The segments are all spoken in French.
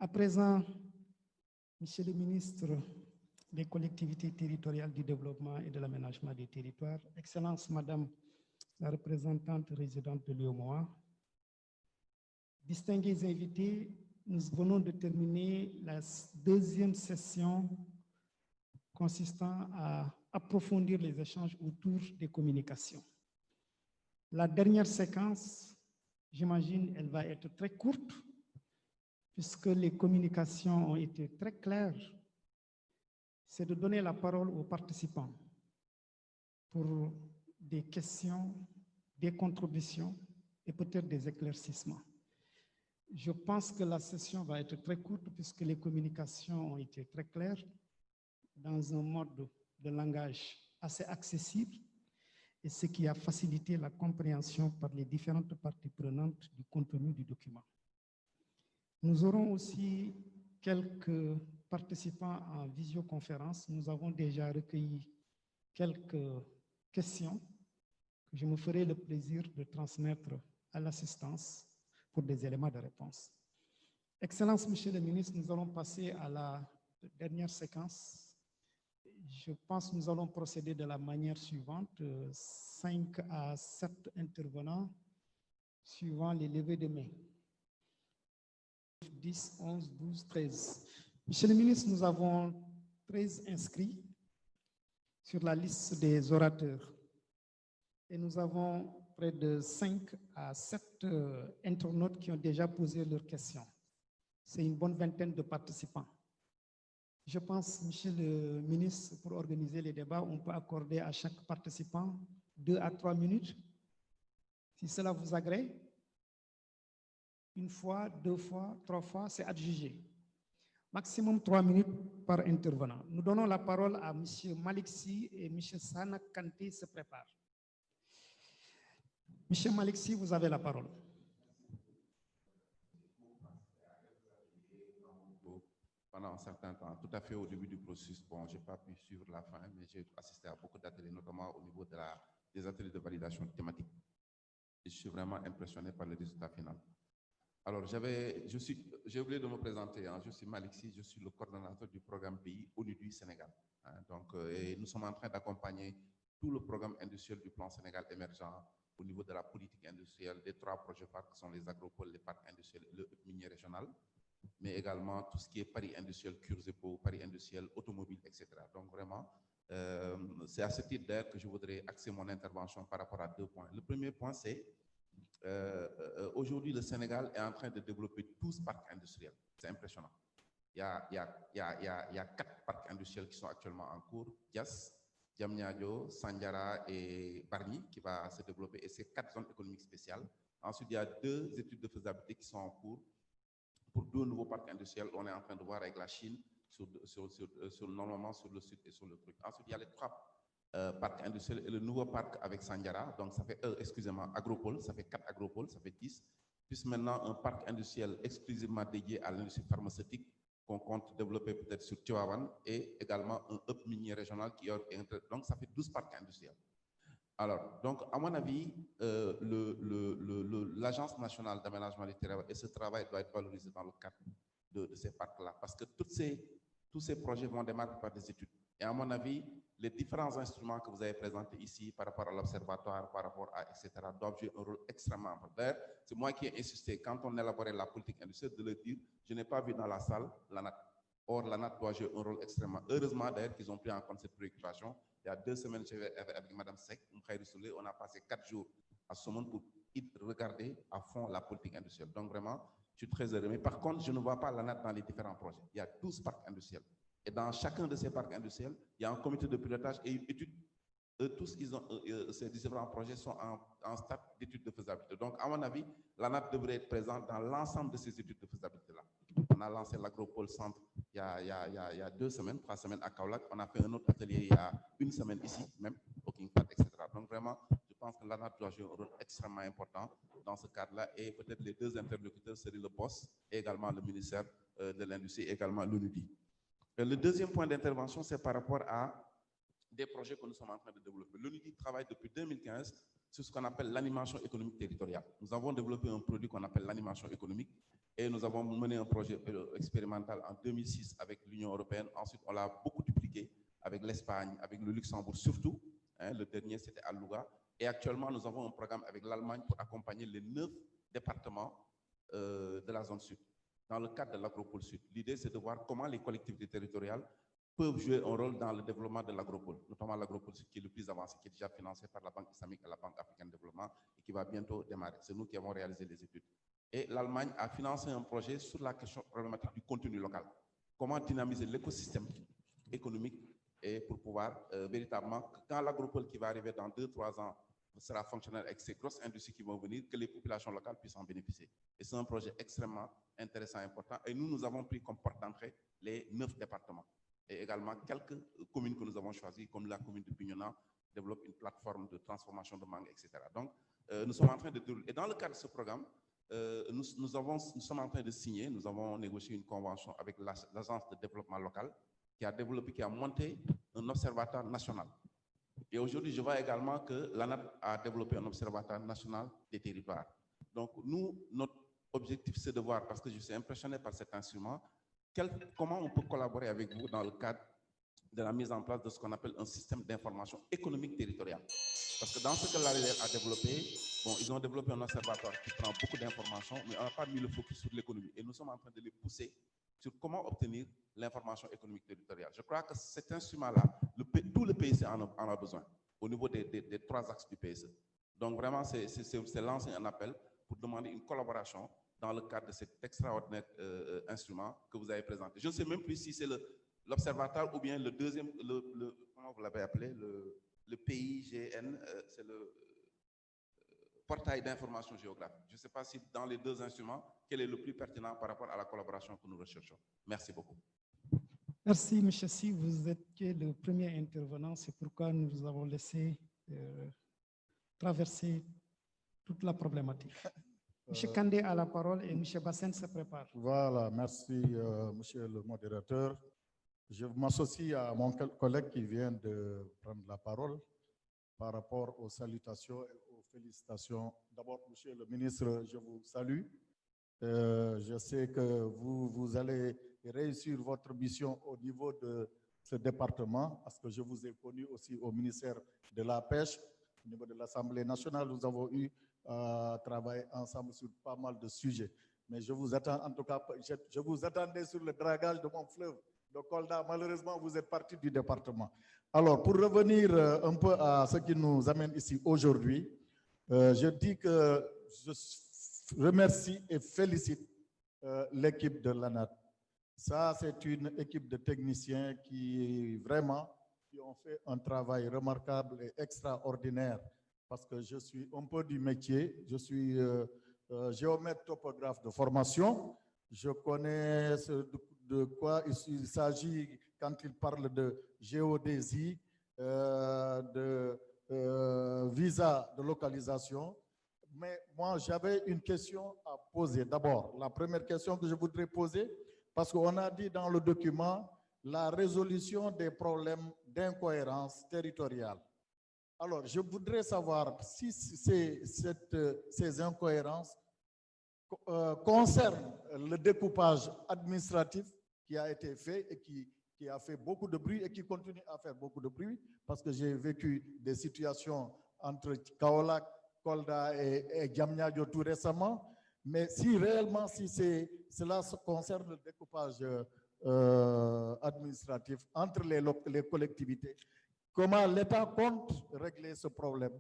À présent, Monsieur le ministre des collectivités territoriales du développement et de l'aménagement des territoires, Excellence Madame la représentante résidente de l'UEMOA, distingués invités, nous venons de terminer la deuxième session consistant à approfondir les échanges autour des communications. La dernière séquence, j'imagine, elle va être très courte, puisque les communications ont été très claires. C'est de donner la parole aux participants pour des questions, des contributions et peut-être des éclaircissements. Je pense que la session va être très courte puisque les communications ont été très claires dans un mode de langage assez accessible et ce qui a facilité la compréhension par les différentes parties prenantes du contenu du document. Nous aurons aussi quelques participants en visioconférence. Nous avons déjà recueilli quelques questions que je me ferai le plaisir de transmettre à l'assistance pour des éléments de réponse. Excellence, Monsieur le ministre, nous allons passer à la dernière séquence. Je pense que nous allons procéder de la manière suivante, 5 à 7 intervenants, suivant les levées de main. 10, 11, 12, 13. Monsieur le ministre, nous avons 13 inscrits sur la liste des orateurs. Et nous avons près de 5 à 7 internautes qui ont déjà posé leurs questions. C'est une bonne vingtaine de participants. Je pense, Monsieur le ministre, pour organiser les débats, on peut accorder à chaque participant 2 à 3 minutes. Si cela vous agrée, une fois, 2 fois, 3 fois, c'est adjugé. Maximum 3 minutes par intervenant. Nous donnons la parole à M. Malick Sy et M. Sana Kanté se préparent. M. Malick Sy, vous avez la parole. Pendant un certain temps, tout à fait au début du processus, bon, je n'ai pas pu suivre la fin, mais j'ai assisté à beaucoup d'ateliers, notamment au niveau des ateliers de validation thématique. Et je suis vraiment impressionné par le résultat final. Alors, j'ai oublié de me présenter, hein, je suis Malick Sy, je suis le coordonnateur du programme pays ONU du Sénégal. Hein, donc, et nous sommes en train d'accompagner tout le programme industriel du plan Sénégal émergent au niveau de la politique industrielle, des 3 projets phares qui sont les agropoles, les parcs industriels et le minier régional, mais également tout ce qui est Paris industriel, Curzepo, Paris industriel, automobile, etc. Donc vraiment, c'est à ce titre d'ailleurs que je voudrais axer mon intervention par rapport à 2 points. Le premier point, c'est aujourd'hui le Sénégal est en train de développer 12 parcs industriels. C'est impressionnant. Il y a 4 parcs industriels qui sont actuellement en cours, Diass, Diamniadio, Sandiara et Bargny qui va se développer, et c'est 4 zones économiques spéciales. Ensuite, il y a 2 études de faisabilité qui sont en cours pour 2 nouveaux parcs industriels. On est en train de voir avec la Chine, normalement sur le sud et sur le truc. Ensuite, il y a les 3 parcs industriels et le nouveau parc avec Sandiara. Donc, ça fait, excusez-moi, agropole, ça fait 4 agropoles, ça fait 10. Puis maintenant, un parc industriel exclusivement dédié à l'industrie pharmaceutique qu'on compte développer peut-être sur Tivaouane, et également un hub minier régional qui est donc ça fait 12 parcs industriels. Alors, donc, à mon avis, l'Agence nationale d'aménagement du territoire et ce travail doit être valorisé dans le cadre de ces parcs-là, parce que tous ces projets vont démarrer par des études. Et à mon avis, les différents instruments que vous avez présentés ici par rapport à l'observatoire, par rapport à etc., doivent jouer un rôle extrêmement important. D'ailleurs, c'est moi qui ai insisté, quand on élaborait la politique industrielle, de le dire, je n'ai pas vu dans la salle l'ANAT. Or, l'ANAT doit jouer un rôle extrêmement. Heureusement, d'ailleurs, qu'ils ont pris en compte cette préoccupation. Il y a 2 semaines, avec Mme Sek, on a passé 4 jours à Somone pour regarder à fond la politique industrielle. Donc, vraiment, je suis très heureux. Mais par contre, je ne vois pas l'ANAT dans les différents projets. Il y a 12 parcs industriels. Et dans chacun de ces parcs industriels, il y a un comité de pilotage et une étude. Tous ces différents projets sont en stade d'étude de faisabilité. Donc, à mon avis, l'ANAT devrait être présente dans l'ensemble de ces études de faisabilité-là. On a lancé l'agropole centre il y a 2 semaines, 3 semaines à Kaolack. On a fait un autre atelier il y a 1 semaine ici, même, au King Fahd, etc. Donc, vraiment, je pense que l'ANAT doit jouer un rôle extrêmement important dans ce cadre-là. Et peut-être les 2 interlocuteurs seraient le POS et également le ministère de l'Industrie, et également l'UNUDI. Le deuxième point d'intervention, c'est par rapport à des projets que nous sommes en train de développer. L'UNUDI travaille depuis 2015 sur ce qu'on appelle l'animation économique territoriale. Nous avons développé un produit qu'on appelle l'animation économique et nous avons mené un projet expérimental en 2006 avec l'Union européenne. Ensuite, on l'a beaucoup dupliqué avec l'Espagne, avec le Luxembourg surtout. Hein, le dernier, c'était à Louga. Et actuellement, nous avons un programme avec l'Allemagne pour accompagner les 9 départements de la zone sud, dans le cadre de l'agropole sud. L'idée, c'est de voir comment les collectivités territoriales peuvent jouer un rôle dans le développement de l'agropole, notamment l'agropole sud qui est le plus avancé, qui est déjà financé par la Banque islamique et la Banque africaine de développement et qui va bientôt démarrer. C'est nous qui avons réalisé les études. Et l'Allemagne a financé un projet sur la question problématique du contenu local. Comment dynamiser l'écosystème économique et pour pouvoir véritablement, quand l'agropole qui va arriver dans 2-3 ans sera fonctionnel avec ces grosses industries qui vont venir, que les populations locales puissent en bénéficier. Et c'est un projet extrêmement intéressant et important. Et nous avons pris comme porte d'entrée les 9 départements. Et également quelques communes que nous avons choisies, comme la commune de Bignona, développe une plateforme de transformation de mangue, etc. Donc, nous sommes en train de dérouler. Et dans le cadre de ce programme, nous sommes en train de signer, nous avons négocié une convention avec l'Agence de développement local qui a développé, qui a monté un observatoire national. Et aujourd'hui, je vois également que l'ANAT a développé un observatoire national des territoires. Donc, nous, notre objectif, c'est de voir, parce que je suis impressionné par cet instrument, comment on peut collaborer avec vous dans le cadre de la mise en place de ce qu'on appelle un système d'information économique territoriale. Parce que dans ce que l'ARER a développé, bon, ils ont développé un observatoire qui prend beaucoup d'informations, mais on n'a pas mis le focus sur l'économie. Et nous sommes en train de les pousser sur comment obtenir l'information économique territoriale. Je crois que cet instrument-là, tout le PSE en a besoin, au niveau des 3 axes du PSE. Donc vraiment, c'est lancer un appel pour demander une collaboration dans le cadre de cet extraordinaire instrument que vous avez présenté. Je ne sais même plus si c'est l'observatoire ou bien le deuxième, comment vous l'avez appelé, le PIGN, c'est le portail d'information géographique. Je ne sais pas si dans les 2 instruments, quel est le plus pertinent par rapport à la collaboration que nous recherchons. Merci beaucoup. Merci, M. Si. Vous êtes le premier intervenant. C'est pourquoi nous vous avons laissé traverser toute la problématique. M. Kandé a la parole et M. Bassène se prépare. Voilà, merci, monsieur le modérateur. Je m'associe à mon collègue qui vient de prendre la parole par rapport aux salutations et aux félicitations. D'abord, monsieur le ministre, je vous salue. Je sais que vous allez réussir votre mission au niveau de ce département, parce que je vous ai connu aussi au ministère de la Pêche. Au niveau de l'Assemblée nationale, nous avons eu travaillé ensemble sur pas mal de sujets. Mais je vous attends, en tout cas, je vous attendais sur le dragage de mon fleuve de Kolda. Malheureusement, vous êtes parti du département. Alors, pour revenir un peu à ce qui nous amène ici aujourd'hui, je dis que je remercie et félicite l'équipe de l'ANAT. Ça, c'est une équipe de techniciens qui ont fait un travail remarquable et extraordinaire, parce que je suis un peu du métier. Je suis géomètre topographe de formation. Je connais de quoi il s'agit quand il parle de géodésie, de visa de localisation. Mais moi, j'avais une question à poser. D'abord, la première question que je voudrais poser, parce qu'on a dit dans le document la résolution des problèmes d'incohérence territoriale. Alors, je voudrais savoir si ces incohérences concernent le découpage administratif qui a été fait et qui a fait beaucoup de bruit et qui continue à faire beaucoup de bruit, parce que j'ai vécu des situations entre Kaolack, Kolda et Diamniadio tout récemment. Mais si réellement, cela concerne le découpage administratif entre les collectivités, comment l'État compte régler ce problème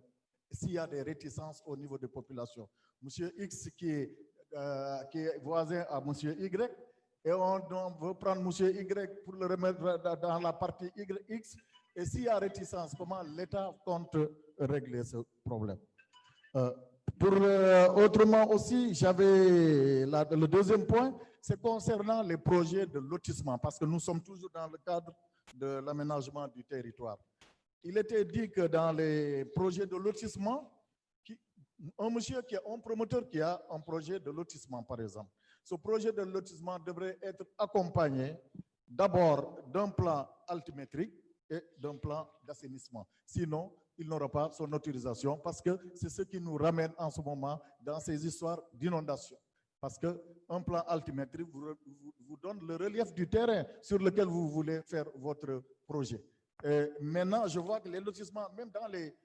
s'il y a des réticences au niveau des populations? Monsieur X qui est voisin à Monsieur Y, et on veut prendre Monsieur Y pour le remettre dans la partie X, et s'il y a réticence, comment l'État compte régler ce problème? Autrement aussi, j'avais le deuxième point, c'est concernant les projets de lotissement, parce que nous sommes toujours dans le cadre de l'aménagement du territoire. Il était dit que dans les projets de lotissement, un promoteur qui a un projet de lotissement, par exemple, ce projet de lotissement devrait être accompagné d'abord d'un plan altimétrique et d'un plan d'assainissement. Sinon, il n'aura pas son autorisation parce que c'est ce qui nous ramène en ce moment dans ces histoires d'inondation. Parce qu'un plan altimétrique vous donne le relief du terrain sur lequel vous voulez faire votre projet. Et maintenant, je vois que les lotissements, même dans les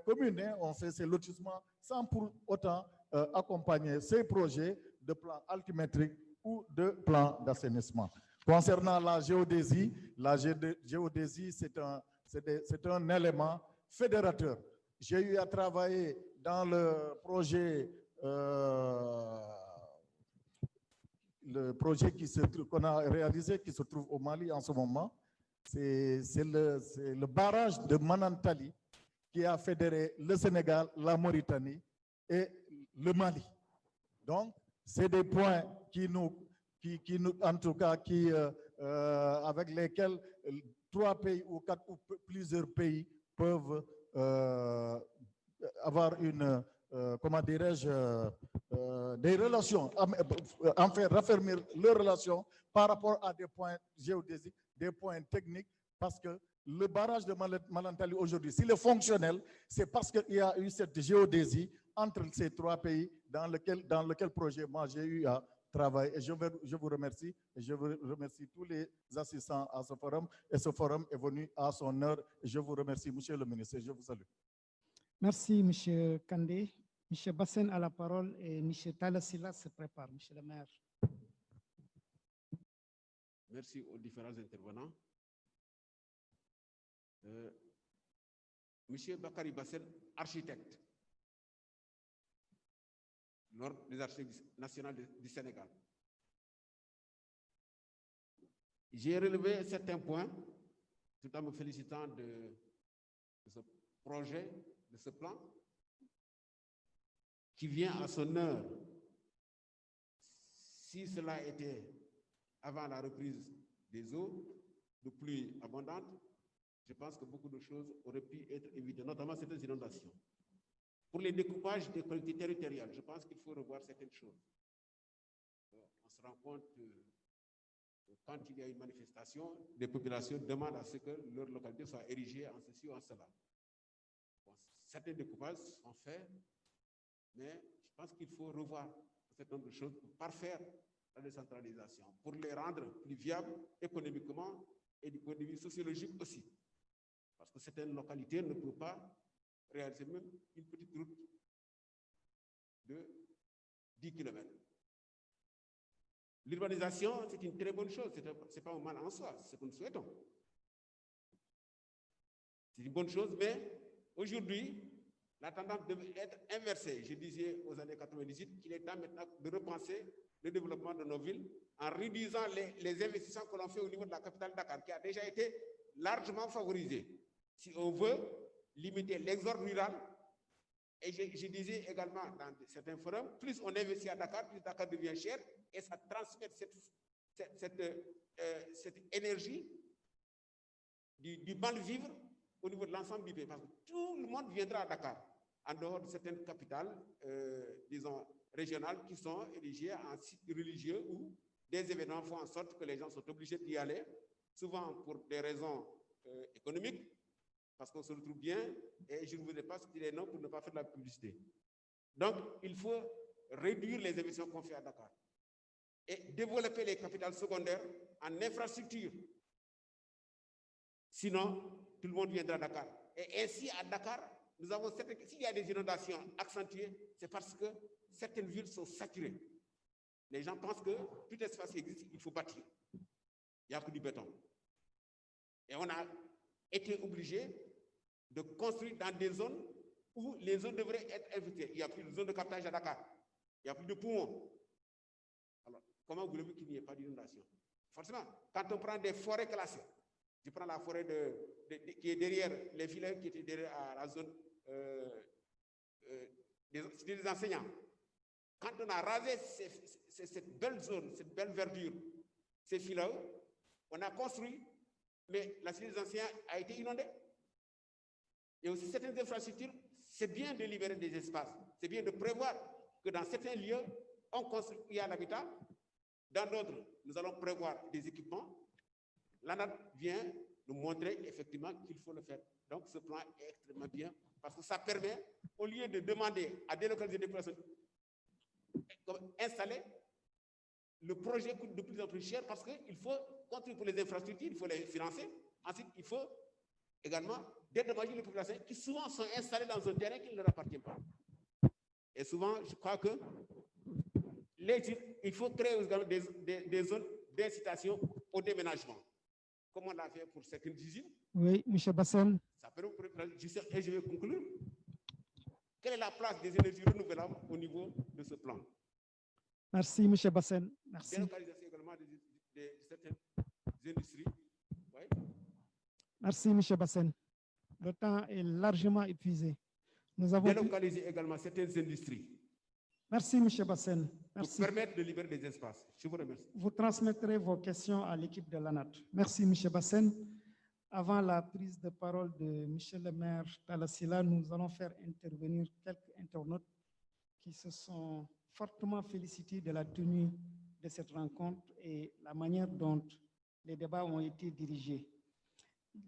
communes, hein, on fait ces lotissements sans pour autant accompagner ces projets de plans altimétriques ou de plans d'assainissement. Concernant la géodésie c'est un élément fédérateur. J'ai eu à travailler dans le projet qu'on a réalisé, qui se trouve au Mali en ce moment. C'est le barrage de Manantali qui a fédéré le Sénégal, la Mauritanie et le Mali. Donc, c'est des points en tout cas, avec lesquels 3 pays ou 4 ou plusieurs pays peuvent avoir comment dirais-je, des relations, enfin raffermir leurs relations par rapport à des points géodésiques, des points techniques, parce que le barrage de Manantali aujourd'hui, s'il est fonctionnel, c'est parce qu'il y a eu cette géodésie entre ces 3 pays dans lequel projet moi j'ai eu à travailler. Et je vous remercie, et je remercie tous les assistants à ce forum, et ce forum est venu à son heure. Et je vous remercie, monsieur le ministre, et je vous salue. Merci, monsieur Kandé. Monsieur Bassène a la parole et monsieur Talasila se prépare, monsieur le maire. Merci aux différents intervenants. Monsieur Bakary Bassène, architecte, l'Ordre des architectes nationaux du Sénégal. J'ai relevé certains points, tout en me félicitant de ce projet, de ce plan, qui vient à son heure. Si cela était avant la reprise des eaux, de pluies abondantes, je pense que beaucoup de choses auraient pu être évitées, notamment certaines inondations. Pour les découpages des collectivités territoriales, je pense qu'il faut revoir certaines choses. On se rend compte que quand il y a une manifestation, les populations demandent à ce que leur localité soit érigée en ceci ou en cela. Bon, certains découpages sont faits, mais je pense qu'il faut revoir un certain nombre de choses pour parfaire la décentralisation, pour les rendre plus viables économiquement et du point de vue sociologique aussi. Parce que certaines localités ne peuvent pas réaliser même une petite route de 10 km. L'urbanisation, c'est une très bonne chose, ce n'est pas un mal en soi, c'est ce que nous souhaitons. C'est une bonne chose, mais aujourd'hui, la tendance devait être inversée. Je disais aux années 98 qu'il est temps maintenant de repenser le développement de nos villes en réduisant les investissements que l'on fait au niveau de la capitale Dakar, qui a déjà été largement favorisée. Si on veut limiter l'exode rural, et je disais également dans certains forums, plus on investit à Dakar, plus Dakar devient cher, et ça transmet cette énergie du mal vivre au niveau de l'ensemble du pays. Parce que tout le monde viendra à Dakar, en dehors de certaines capitales, disons, régionales, qui sont érigées en sites religieux où des événements font en sorte que les gens sont obligés d'y aller, souvent pour des raisons économiques, parce qu'on se retrouve bien, et je ne voudrais pas citer les noms pour ne pas faire de la publicité. Donc, il faut réduire les investissements qu'on fait à Dakar et développer les capitales secondaires en infrastructure. Sinon, tout le monde viendra à Dakar. Et ainsi, à Dakar, nous avons s'il y a des inondations accentuées, c'est parce que certaines villes sont saturées. Les gens pensent que tout espace qui existe, il faut bâtir. Il n'y a que du béton. Et on a été obligé de construire dans des zones où les zones devraient être infiltrées. Il n'y a plus de zone de captage à Dakar. Il n'y a plus de poumons. Alors, comment voulez-vous qu'il n'y ait pas d'inondation? Forcément, quand on prend des forêts classées, je prends la forêt qui est derrière les filets, qui était derrière à la zone des enseignants. Quand on a rasé cette belle zone, cette belle verdure, ces filets, on a construit, mais la cité des enseignants a été inondée. Et aussi certaines infrastructures, c'est bien de libérer des espaces, c'est bien de prévoir que dans certains lieux, on construit à l'habitat, dans d'autres, nous allons prévoir des équipements. L'ANAT vient nous montrer effectivement qu'il faut le faire. Donc ce plan est extrêmement bien parce que ça permet, au lieu de demander à délocaliser des personnes, installer, le projet coûte de plus en plus cher parce qu'il faut contribuer pour les infrastructures, il faut les financer. Ensuite, il faut également dédommager les populations qui souvent sont installées dans un terrain qui ne leur appartient pas. Et souvent, je crois que il faut créer des zones d'incitation au déménagement, comme on l'a fait pour certaines usines. Oui, M. Bassène. Ça permet, et je vais conclure. Quelle est la place des énergies renouvelables au niveau de ce plan? Merci, M. Bassène. Merci. Délocalisation également de certaines industries. Oui. Merci, M. Bassène. Le temps est largement épuisé. Nous avons délocaliser également certaines industries. Merci, M. Bassène. Merci. Pour permettre de libérer des espaces. Je vous remercie. Vous transmettrez vos questions à l'équipe de l'ANAT. Merci, M. Bassène. Avant la prise de parole de M. le maire Talassila, nous allons faire intervenir quelques internautes qui se sont fortement félicités de la tenue de cette rencontre et la manière dont les débats ont été dirigés.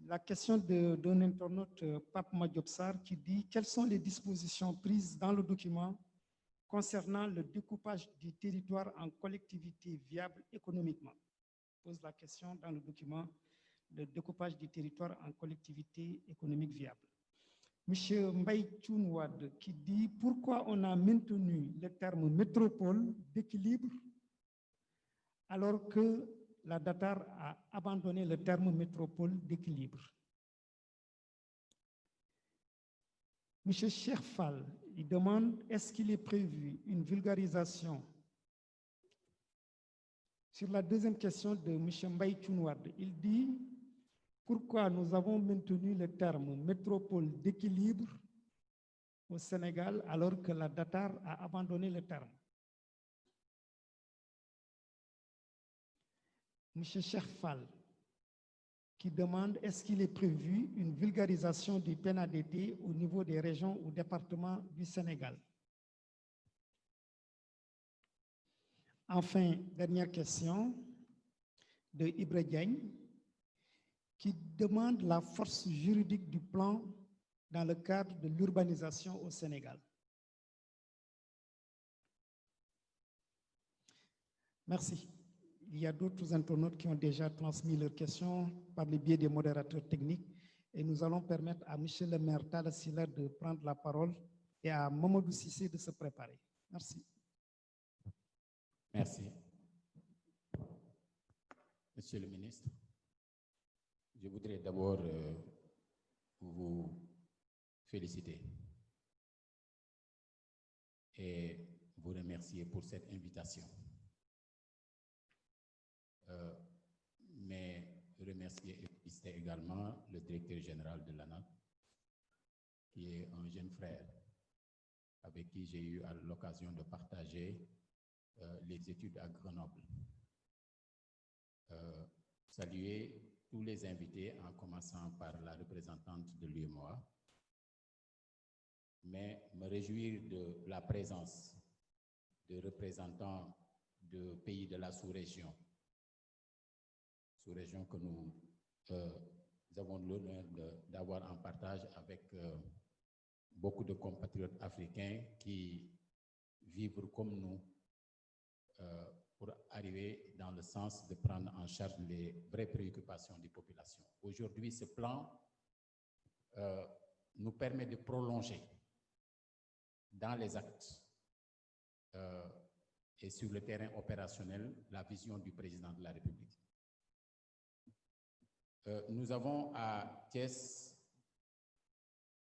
La question d'un internaute, Pape Madiopsar, qui dit « Quelles sont les dispositions prises dans le document concernant le découpage du territoire en collectivités viables économiquement ?» Pose la question dans le document de découpage du territoire en collectivités économiques viables. M. Mbaye Tchounouad qui dit « Pourquoi on a maintenu le terme métropole d'équilibre alors que la DATAR a abandonné le terme métropole d'équilibre ?» M. Cherfal, il demande « Est-ce qu'il est prévu une vulgarisation ?» Sur la deuxième question de M. Mbaye Tchounouad, il dit « Pourquoi nous avons maintenu le terme métropole d'équilibre au Sénégal alors que la DATAR a abandonné le terme ?» M. Cherfal, qui demande « Est-ce qu'il est prévu une vulgarisation du PNADT au niveau des régions ou départements du Sénégal ?» Enfin, dernière question de Ibra Diagne, qui demande la force juridique du plan dans le cadre de l'urbanisation au Sénégal. Merci. Il y a d'autres internautes qui ont déjà transmis leurs questions par le biais des modérateurs techniques et nous allons permettre à M. le maire Talassila de prendre la parole et à Mamadou Sissé de se préparer. Merci. Merci. Monsieur le ministre, je voudrais d'abord vous féliciter et vous remercier pour cette invitation. Mais remercier et féliciter également le directeur général de l'ANAT, qui est un jeune frère avec qui j'ai eu l'occasion de partager les études à Grenoble. Saluer tous les invités en commençant par la représentante de l'UEMOA, mais me réjouir de la présence de représentants de pays de la sous-région que nous avons l'honneur d'avoir en partage avec beaucoup de compatriotes africains qui vivent comme nous pour arriver dans le sens de prendre en charge les vraies préoccupations des populations. Aujourd'hui, ce plan nous permet de prolonger dans les actes et sur le terrain opérationnel la vision du président de la République. Nous avons à Thiès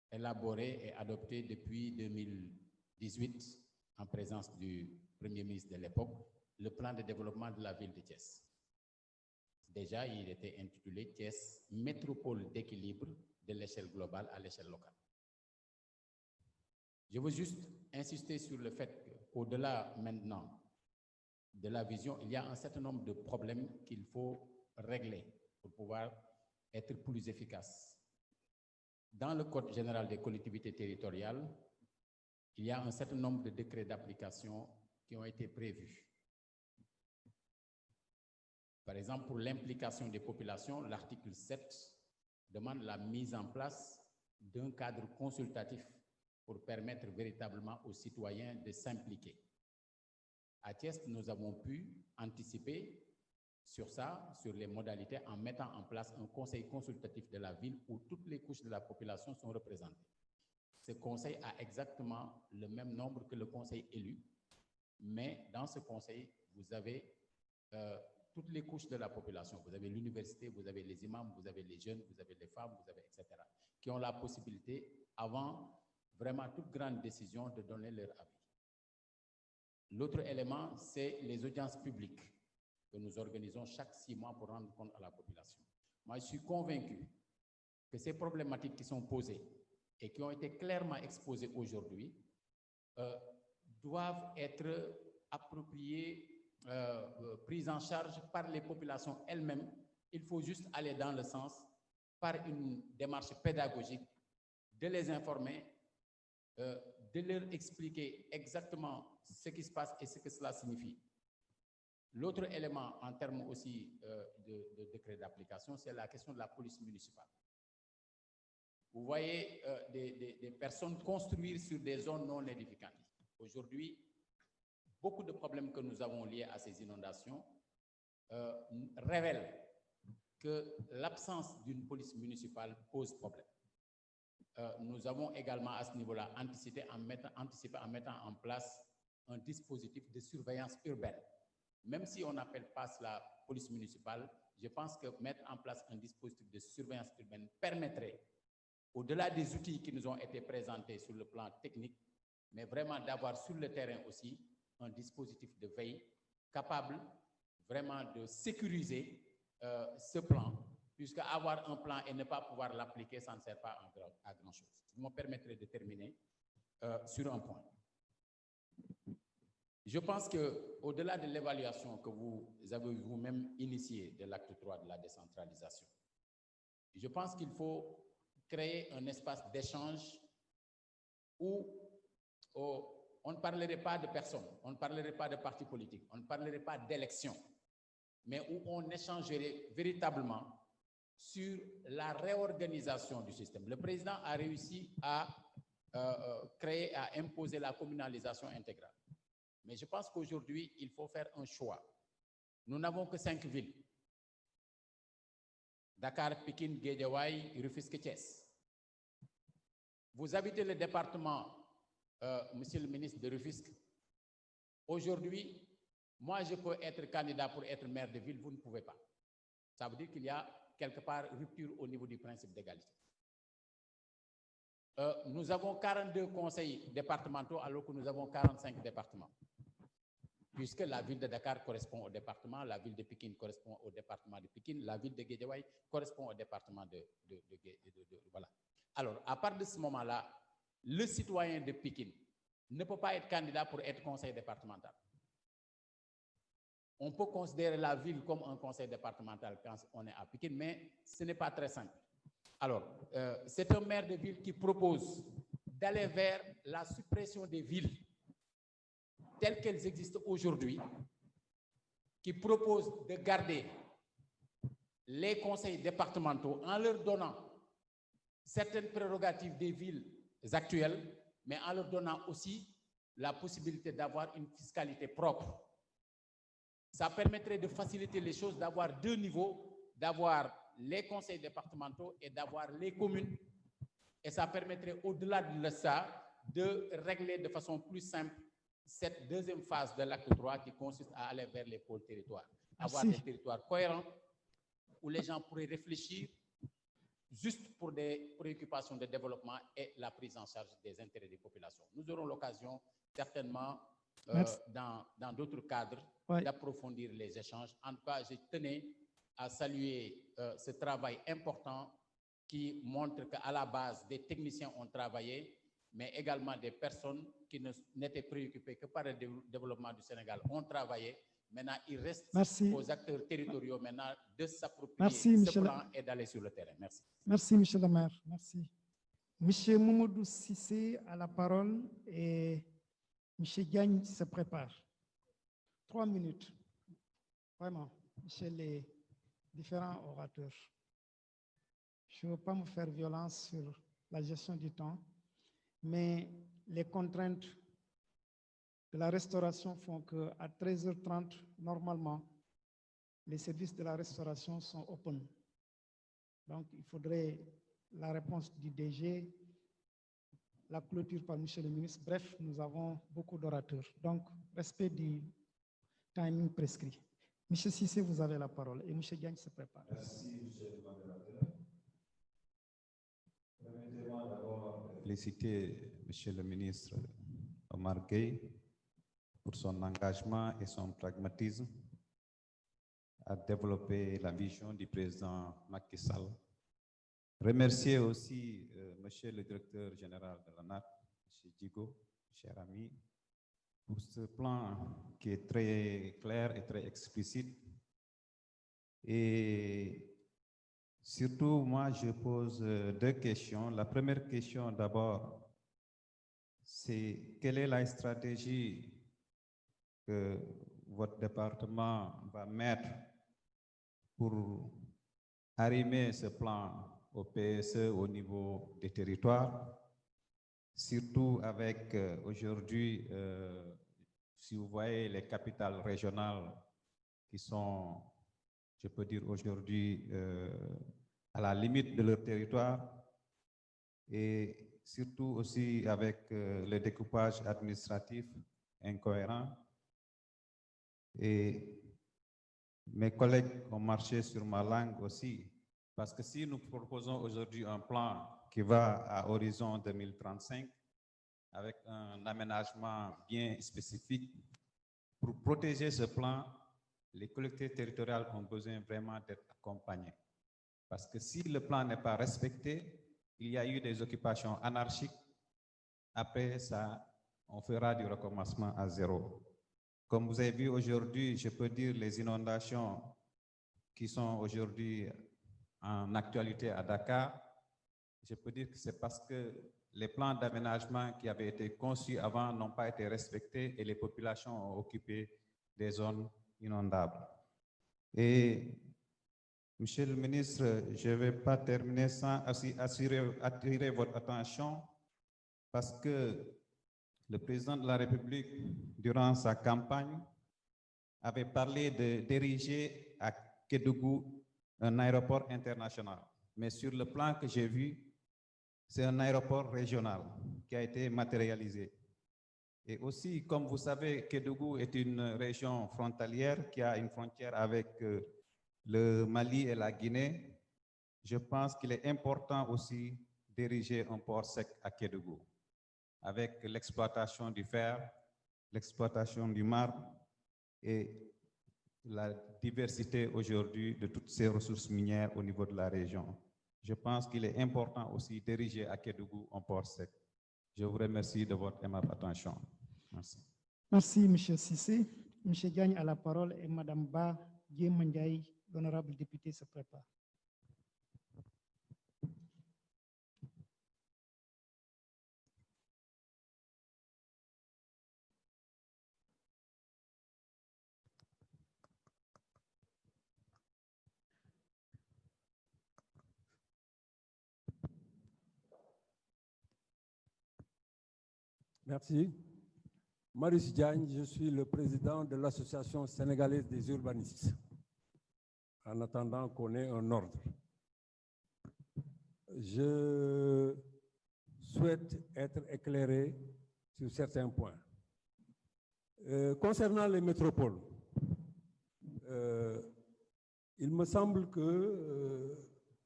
élaboré et adopté depuis 2018, en présence du Premier ministre de l'époque, le plan de développement de la ville de Thiès. Déjà, il était intitulé Thiès, métropole d'équilibre de l'échelle globale à l'échelle locale. Je veux juste insister sur le fait qu'au-delà maintenant de la vision, il y a un certain nombre de problèmes qu'il faut régler pour pouvoir être plus efficace. Dans le Code général des collectivités territoriales, il y a un certain nombre de décrets d'application qui ont été prévus. Par Par exemple, pour l'implication des populations, l'article 7 demande la mise en place d'un cadre consultatif pour permettre véritablement aux citoyens de s'impliquer. À Thiès, nous avons pu anticiper sur ça, sur les modalités, en mettant en place un conseil consultatif de la ville où toutes les couches de la population sont représentées. Ce conseil a exactement le même nombre que le conseil élu, mais dans ce conseil, vous avez toutes les couches de la population. Vous avez l'université, vous avez les imams, vous avez les jeunes, vous avez les femmes, vous avez etc., qui ont la possibilité, avant vraiment toute grande décision, de donner leur avis. L'autre élément, c'est les audiences publiques que nous organisons chaque 6 mois pour rendre compte à la population. Moi, je suis convaincu que ces problématiques qui sont posées et qui ont été clairement exposées aujourd'hui doivent être appropriées, prises en charge par les populations elles-mêmes. Il faut juste aller dans le sens, par une démarche pédagogique, de les informer, de leur expliquer exactement ce qui se passe et ce que cela signifie. L'autre élément en termes aussi de décret d'application, c'est la question de la police municipale. Vous voyez des personnes construire sur des zones non édificantes. Aujourd'hui, beaucoup de problèmes que nous avons liés à ces inondations révèlent que l'absence d'une police municipale pose problème. Nous avons également à ce niveau-là anticipé en mettant en place un dispositif de surveillance urbaine. Même si on n'appelle pas cela police municipale, je pense que mettre en place un dispositif de surveillance urbaine permettrait, au-delà des outils qui nous ont été présentés sur le plan technique, mais vraiment d'avoir sur le terrain aussi un dispositif de veille capable vraiment de sécuriser ce plan, puisque avoir un plan et ne pas pouvoir l'appliquer, ça ne sert pas à grand-chose. Vous me permettrez de terminer sur un point. Je pense qu'au-delà de l'évaluation que vous avez vous-même initiée de l'acte 3 de la décentralisation, je pense qu'il faut créer un espace d'échange où on ne parlerait pas de personnes, on ne parlerait pas de partis politiques, on ne parlerait pas d'élections, mais où on échangerait véritablement sur la réorganisation du système. Le président a réussi à créer, à imposer la communalisation intégrale. Mais je pense qu'aujourd'hui, il faut faire un choix. Nous n'avons que 5 villes. Dakar, Pikine, Guédiawaye, Rufisque, Thiès. Vous habitez le département, monsieur le ministre de Rufisque. Aujourd'hui, moi, je peux être candidat pour être maire de ville, vous ne pouvez pas. Ça veut dire qu'il y a quelque part rupture au niveau du principe d'égalité. Nous avons 42 conseils départementaux alors que nous avons 45 départements. Puisque la ville de Dakar correspond au département, la ville de Pikine correspond au département de Pikine, la ville de Guédiawaye correspond au département de voilà. Alors, à partir de ce moment-là, le citoyen de Pikine ne peut pas être candidat pour être conseil départemental. On peut considérer la ville comme un conseil départemental quand on est à Pikine, mais ce n'est pas très simple. Alors, c'est un maire de ville qui propose d'aller vers la suppression des villes telles qu'elles existent aujourd'hui, qui propose de garder les conseils départementaux en leur donnant certaines prérogatives des villes actuelles, mais en leur donnant aussi la possibilité d'avoir une fiscalité propre. Ça permettrait de faciliter les choses, d'avoir 2 niveaux, d'avoir les conseils départementaux et d'avoir les communes. Et ça permettrait, au-delà de ça, de régler de façon plus simple cette deuxième phase de l'acte 3 qui consiste à aller vers les pôles territoires. Avoir des territoires cohérents où les gens pourraient réfléchir juste pour des préoccupations de développement et la prise en charge des intérêts des populations. Nous aurons l'occasion, certainement, dans d'autres cadres, d'approfondir les échanges. En tout cas, je tenais à saluer ce travail important qui montre qu'à la base, des techniciens ont travaillé, mais également des personnes qui n'étaient préoccupées que par le développement du Sénégal ont travaillé. Maintenant, il reste aux acteurs territoriaux maintenant de s'approprier ce plan et d'aller sur le terrain. Merci. Merci, monsieur le maire. Merci. Monsieur Mamadou Cissé a la parole et monsieur Gagne se prépare. 3 minutes. Vraiment. chez les différents orateurs. Je ne veux pas me faire violence sur la gestion du temps, mais les contraintes de la restauration font qu'à 13h30, normalement, les services de la restauration sont open. Donc, il faudrait la réponse du DG, la clôture par M. le ministre. Bref, nous avons beaucoup d'orateurs. Donc, respect du timing prescrit. M. Cissé, vous avez la parole et M. Gagne se prépare. Merci, M. le modérateur. Permettez-moi d'abord féliciter M. le ministre Omar Gueye pour son engagement et son pragmatisme à développer la vision du président Macky Sall. Remercier aussi Monsieur le directeur général de la NAT, M. Djigo, cher ami, pour ce plan qui est très clair et très explicite. Et surtout, moi, je pose deux questions. La première question, d'abord, c'est quelle est la stratégie que votre département va mettre pour arrimer ce plan au PSE au niveau des territoires, surtout avec aujourd'hui, si vous voyez les capitales régionales qui sont, je peux dire aujourd'hui, à la limite de leur territoire, et surtout aussi avec le découpage administratif incohérent. Et mes collègues ont marché sur ma langue aussi, parce que si nous proposons aujourd'hui un plan qui va à horizon 2035, avec un aménagement bien spécifique, pour protéger ce plan, les collectivités territoriales ont besoin vraiment d'être accompagnées. Parce que si le plan n'est pas respecté, il y a eu des occupations anarchiques. Après ça, on fera du recommencement à zéro. Comme vous avez vu aujourd'hui, je peux dire les inondations qui sont aujourd'hui en actualité à Dakar, je peux dire que c'est parce que les plans d'aménagement qui avaient été conçus avant n'ont pas été respectés et les populations ont occupé des zones inondables. Et Monsieur le ministre, je ne vais pas terminer sans attirer votre attention parce que le président de la République, durant sa campagne, avait parlé d'ériger à Kédougou un aéroport international. Mais sur le plan que j'ai vu, c'est un aéroport régional qui a été matérialisé. Et aussi, comme vous savez, Kédougou est une région frontalière qui a une frontière avec le Mali et la Guinée. Je pense qu'il est important aussi d'ériger un port sec à Kédougou, avec l'exploitation du fer, l'exploitation du marbre et la diversité aujourd'hui de toutes ces ressources minières au niveau de la région. Je pense qu'il est important aussi d'ériger à Kédougou un port sec. Je vous remercie de votre aimable attention. Merci. Merci, M. Cissé. M. Gagne a la parole et Mme Ba Guémandiaï, l'honorable député, se prépare. Merci. Marius Diagne, je suis le président de l'Association sénégalaise des urbanistes. En attendant qu'on ait un ordre. Je souhaite être éclairé sur certains points. Concernant les métropoles, il me semble que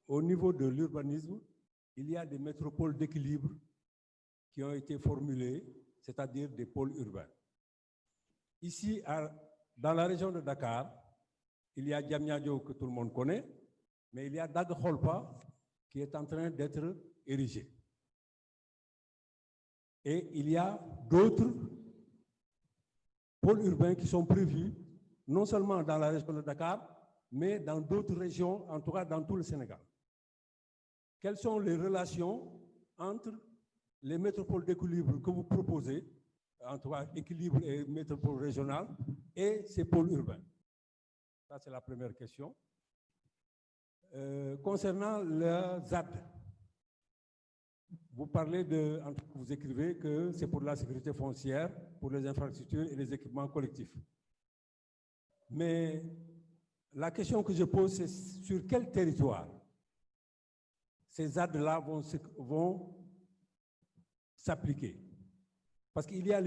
au niveau de l'urbanisme, il y a des métropoles d'équilibre qui ont été formulées, c'est-à-dire des pôles urbains. Ici, dans la région de Dakar, il y a Diamniadio que tout le monde connaît, mais il y a Daga-Kholpa qui est en train d'être érigé. Et il y a d'autres pôles urbains qui sont prévus, non seulement dans la région de Dakar, mais dans d'autres régions, en tout cas dans tout le Sénégal. Quelles sont les relations entre les métropoles d'équilibre que vous proposez, en tout cas équilibre et métropole régionale, et ces pôles urbains? Ça, c'est la première question. Concernant le ZAD, vous parlez de, vous écrivez que c'est pour la sécurité foncière, pour les infrastructures et les équipements collectifs. Mais la question que je pose, c'est sur quel territoire ces ZAD-là vont s'appliquer? Parce qu'il y a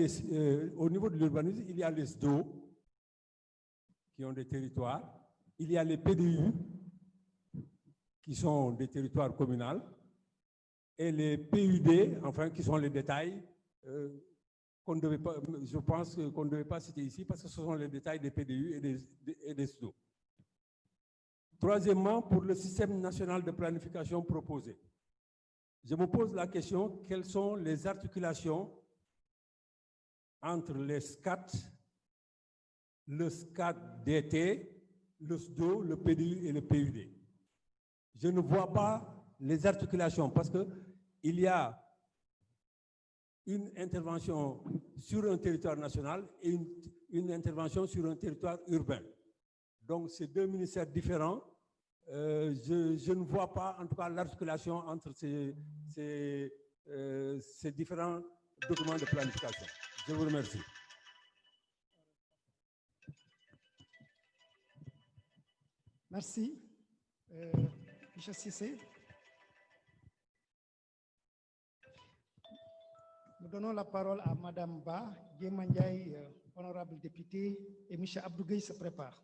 au niveau de l'urbanisme, il y a les SDO qui ont des territoires, il y a les PDU qui sont des territoires communaux, et les PUD, enfin, qui sont les détails qu'on ne devait pas, je pense qu'on ne devait pas citer ici parce que ce sont les détails des PDU et des SDO. Troisièmement, pour le système national de planification proposé, je me pose la question, quelles sont les articulations entre les SCAT, le SCAT-DT, le SDO, le PDU et le PUD? Je ne vois pas les articulations parce qu'il y a une intervention sur un territoire national et une intervention sur un territoire urbain. Donc, c'est deux ministères différents. Je ne vois pas, en tout cas, l'articulation entre ces différents documents de planification. Je vous remercie. Merci. Michel Cissé. Nous donnons la parole à Madame Ba, Guémandiaï, honorable député, et M. Abdougueye se prépare.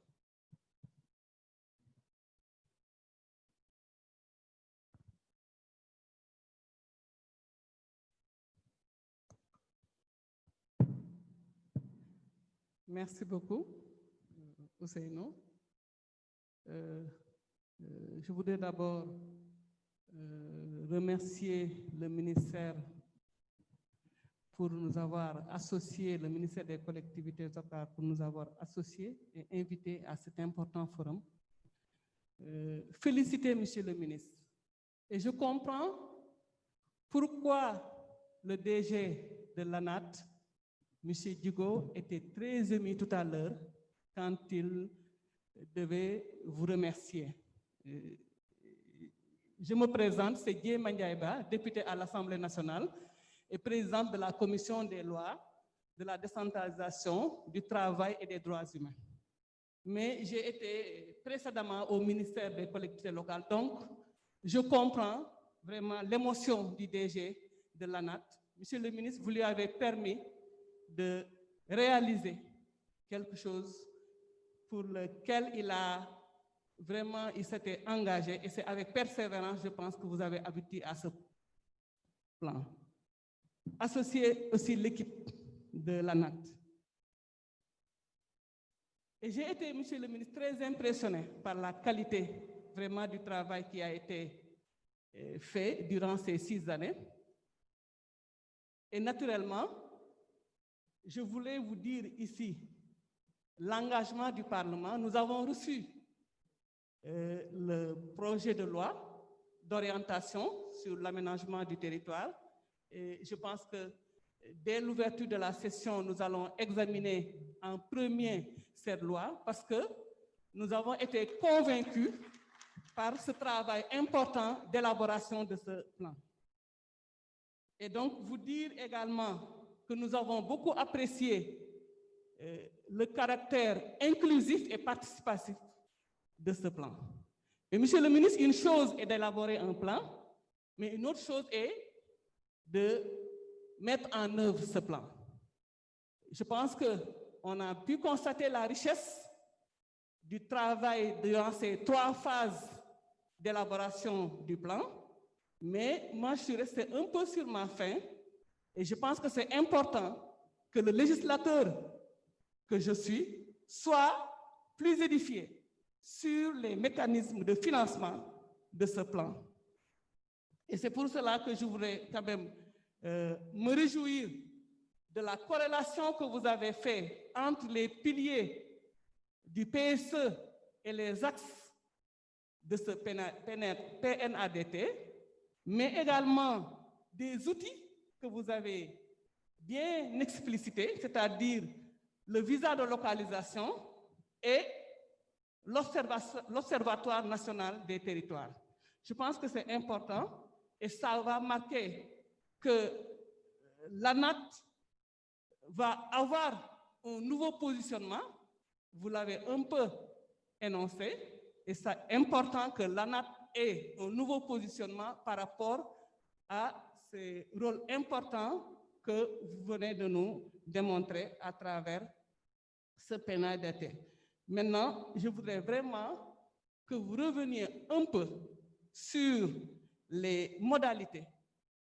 Merci beaucoup, Ousseynou. Je voudrais d'abord remercier le ministère pour nous avoir associés, le ministère des collectivités locales pour nous avoir associés et invités à cet important forum. Féliciter Monsieur le ministre. Et je comprends pourquoi le DG de l'ANAT, M. Digo, était très ému tout à l'heure quand il devait vous remercier. Je me présente, c'est Dié Mandiaïba, député à l'Assemblée nationale et présidente de la Commission des lois, de la décentralisation, du travail et des droits humains. Mais j'ai été précédemment au ministère des collectivités locales, donc je comprends vraiment l'émotion du DG de l'ANAT. Monsieur le ministre, vous lui avez permis de réaliser quelque chose pour lequel il s'était engagé et c'est avec persévérance, je pense, que vous avez abouti à ce plan. Associer aussi l'équipe de l'ANAT. Et j'ai été, monsieur le ministre, très impressionné par la qualité vraiment du travail qui a été fait durant ces 6 années. Et naturellement, je voulais vous dire ici l'engagement du Parlement. Nous avons reçu le projet de loi d'orientation sur l'aménagement du territoire. Et je pense que dès l'ouverture de la session, nous allons examiner en premier cette loi parce que nous avons été convaincus par ce travail important d'élaboration de ce plan. Et donc, vous dire également que nous avons beaucoup apprécié le caractère inclusif et participatif de ce plan. Et monsieur le ministre, une chose est d'élaborer un plan, mais une autre chose est de mettre en œuvre ce plan. Je pense qu'on a pu constater la richesse du travail durant ces 3 phases d'élaboration du plan, mais moi je suis restée un peu sur ma faim et je pense que c'est important que le législateur que je suis soit plus édifié sur les mécanismes de financement de ce plan. Et c'est pour cela que je voudrais quand même me réjouir de la corrélation que vous avez faite entre les piliers du PSE et les axes de ce PNADT, mais également des outils que vous avez bien explicités, c'est-à-dire le visa de localisation et l'Observatoire national des territoires. Je pense que c'est important et ça va marquer que l'ANAT va avoir un nouveau positionnement. Vous l'avez un peu énoncé et c'est important que l'ANAT ait un nouveau positionnement par rapport à ces rôles importants que vous venez de nous démontrer à travers ce PNADT. Maintenant, je voudrais vraiment que vous reveniez un peu sur les modalités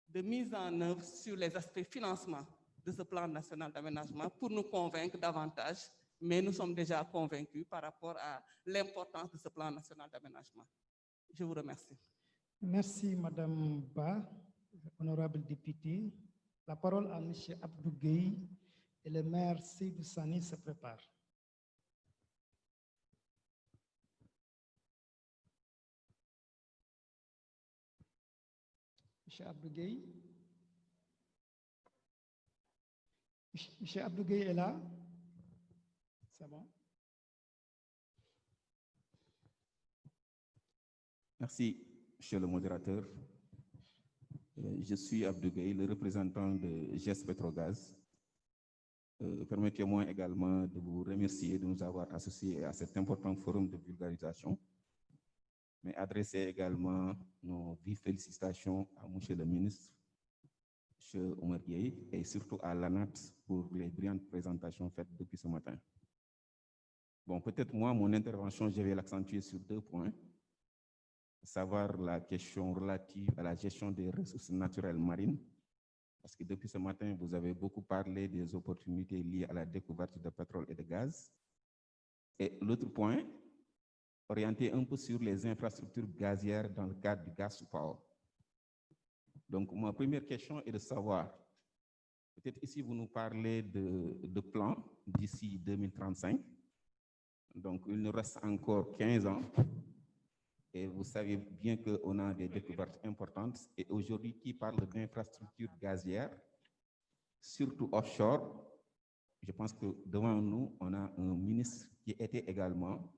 de mise en œuvre sur les aspects financement de ce plan national d'aménagement pour nous convaincre davantage, mais nous sommes déjà convaincus par rapport à l'importance de ce plan national d'aménagement. Je vous remercie. Merci, Madame Ba, honorable député. La parole à M. Abdou Gueye et le maire Seydou Sani se prépare. M. Abdou Gueye. M. Abdou Gueye est là? C'est bon? Merci, monsieur le modérateur. Je suis Abdou Gueye, le représentant de GES Petrogaz. Permettez-moi également de vous remercier de nous avoir associés à cet important forum de vulgarisation, mais adresser également nos vives félicitations à monsieur le ministre, M. Oumar Gueye, et surtout à l'ANAT pour les brillantes présentations faites depuis ce matin. Bon, peut-être moi, mon intervention, je vais l'accentuer sur 2 points. Savoir la question relative à la gestion des ressources naturelles marines, parce que depuis ce matin, vous avez beaucoup parlé des opportunités liées à la découverte de pétrole et de gaz. Et l'autre point, orienté un peu sur les infrastructures gazières dans le cadre du gas to power. Donc, ma première question est de savoir, peut-être ici vous nous parlez de plans d'ici 2035, donc il nous reste encore 15 ans. Et vous savez bien qu'on a des découvertes importantes. Et aujourd'hui, qui parle d'infrastructures gazières, surtout offshore, je pense que devant nous, on a un ministre qui était également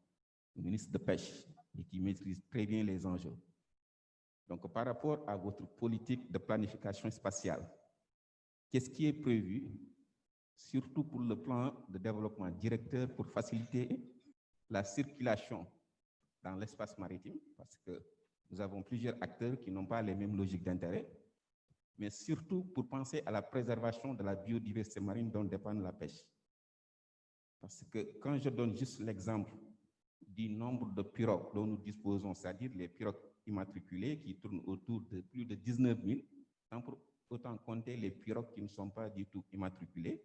le ministre de pêche et qui maîtrise très bien les enjeux. Donc, par rapport à votre politique de planification spatiale, qu'est-ce qui est prévu, surtout pour le plan de développement directeur pour faciliter la circulation dans l'espace maritime, parce que nous avons plusieurs acteurs qui n'ont pas les mêmes logiques d'intérêt, mais surtout pour penser à la préservation de la biodiversité marine dont dépend la pêche. Parce que quand je donne juste l'exemple du nombre de pirogues dont nous disposons, c'est-à-dire les pirogues immatriculées qui tournent autour de plus de 19 000, sans pour autant compter les pirogues qui ne sont pas du tout immatriculées,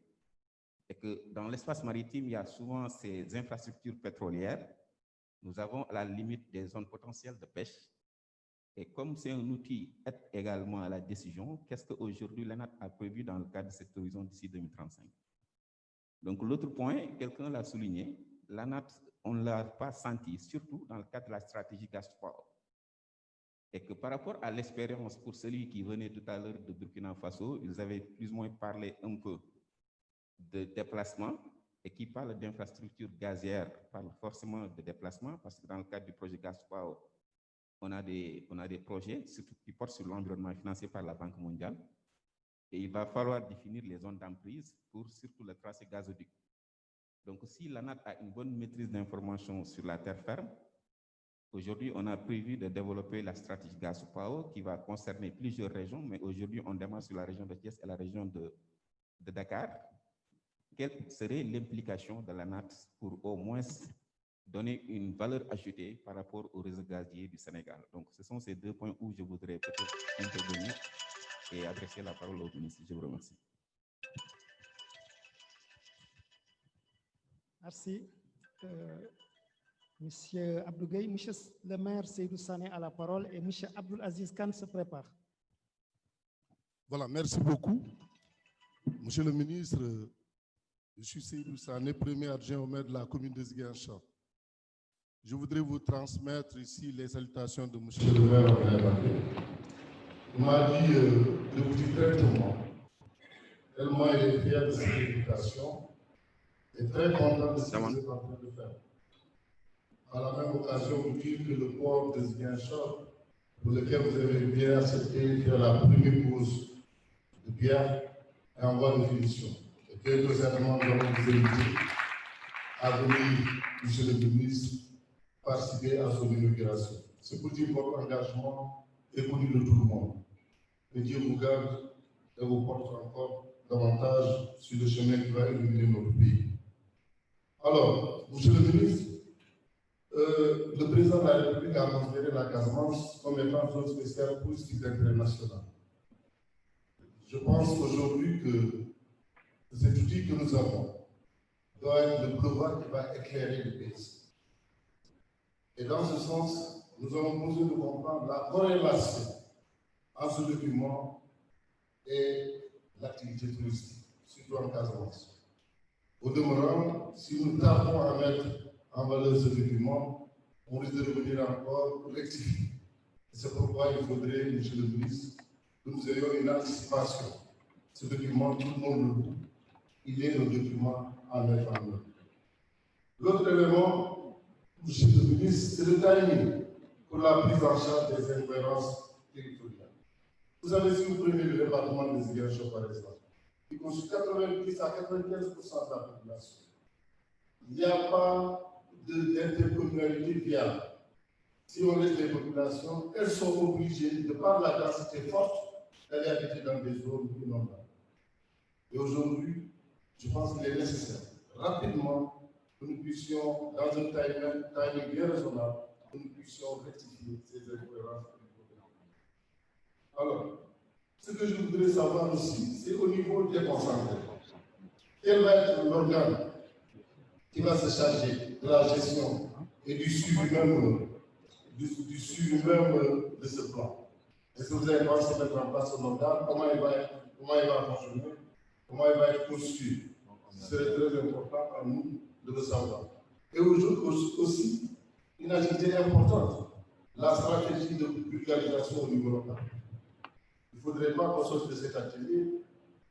et que dans l'espace maritime, il y a souvent ces infrastructures pétrolières. Nous avons à la limite des zones potentielles de pêche. Et comme c'est un outil aide également à la décision, qu'est-ce qu'aujourd'hui l'ANAT a prévu dans le cadre de cet horizon d'ici 2035? Donc l'autre point, quelqu'un l'a souligné, l'ANAT, on ne l'a pas senti, surtout dans le cadre de la stratégie gas to power. Et que par rapport à l'expérience pour celui qui venait tout à l'heure de Burkina Faso, ils avaient plus ou moins parlé un peu de déplacement. Et qui parle d'infrastructures gazières parle forcément de déplacement, parce que dans le cadre du projet Gas to Power, on a des projets surtout qui portent sur l'environnement financé par la Banque mondiale. Et il va falloir définir les zones d'emprise pour surtout le tracé gazoduc. Donc, si l'ANAT a une bonne maîtrise d'information sur la terre ferme, aujourd'hui, on a prévu de développer la stratégie Gas to Power qui va concerner plusieurs régions, mais aujourd'hui, on démarre sur la région de Thiès et la région de Dakar. Quelle serait l'implication de l'ANAT pour au moins donner une valeur ajoutée par rapport au réseau gazier du Sénégal? Donc, ce sont ces 2 points où je voudrais peut-être intervenir et adresser la parole au ministre. Je vous remercie. Merci. Monsieur Abdou Gueye, monsieur le maire Seydou Sané a la parole et monsieur Abdoul Aziz Khan se prépare. Voilà, merci beaucoup. Monsieur le ministre, je suis Seydou Sané, premier adjoint au maire de la commune de Ziguinchor. Je voudrais vous transmettre ici les salutations de monsieur le maire. Il m'a dit de vous dire directement, tellement il est fier de cette invitation et très content de ce que vous êtes en train de faire. à la même occasion vous dire que le port de Ziguinchor, pour lequel vous avez bien accepté de faire la première pose de pierre, est en voie de finition. Et que nous allons vous inviter à venir, Monsieur le ministre, participer à son inauguration. C'est pour dire votre engagement est connu de tout le monde. Que Dieu vous garde et vous porte encore davantage sur le chemin qui va illuminer notre pays. Alors, Monsieur le ministre, le président de la République a considéré la Casamance comme étant zone spéciale touristique d'intérêt national. Je pense aujourd'hui que cet outil que nous avons doit être le breuvage qui va éclairer le pays. Et dans ce sens, nous avons besoin de comprendre la corrélation entre ce document et l'activité touristique, surtout en Casamance. Au demeurant, si nous tardons à mettre en valeur ce document, on risque de revenir encore pour rectifier. C'est pourquoi il faudrait, Monsieur le ministre, que nous ayons une anticipation. Ce document, tout le monde le voit. Il est le document à mettre en œuvre. L'autre élément, Monsieur le ministre, c'est le timing pour la prise en charge des incohérences territoriales. Vous savez, si vous prenez le département des Ziguinchor, par exemple, qui constitue 90 à 95% de la population, il n'y a pas d'intercommunalité viable. Si on laisse les populations, elles sont obligées, de par la densité forte, d'aller habiter dans des zones inondables. Et aujourd'hui, je pense qu'il est nécessaire, rapidement, que nous puissions, dans un timing bien raisonnable, que nous puissions rectifier ces incohérences. Alors, ce que je voudrais savoir aussi, c'est au niveau déconcentré. Quel va être l'organe qui va se charger de la gestion et du suivi même, de ce plan? Est-ce que vous avez pensé à mettre en place un organe? Comment il va fonctionner? Comment il va être conçu? Ce serait très important à nous de le savoir. Et aujourd'hui aussi, une activité importante, la stratégie de vulgarisation au niveau local. Il ne faudrait pas qu'on sorte de cet atelier,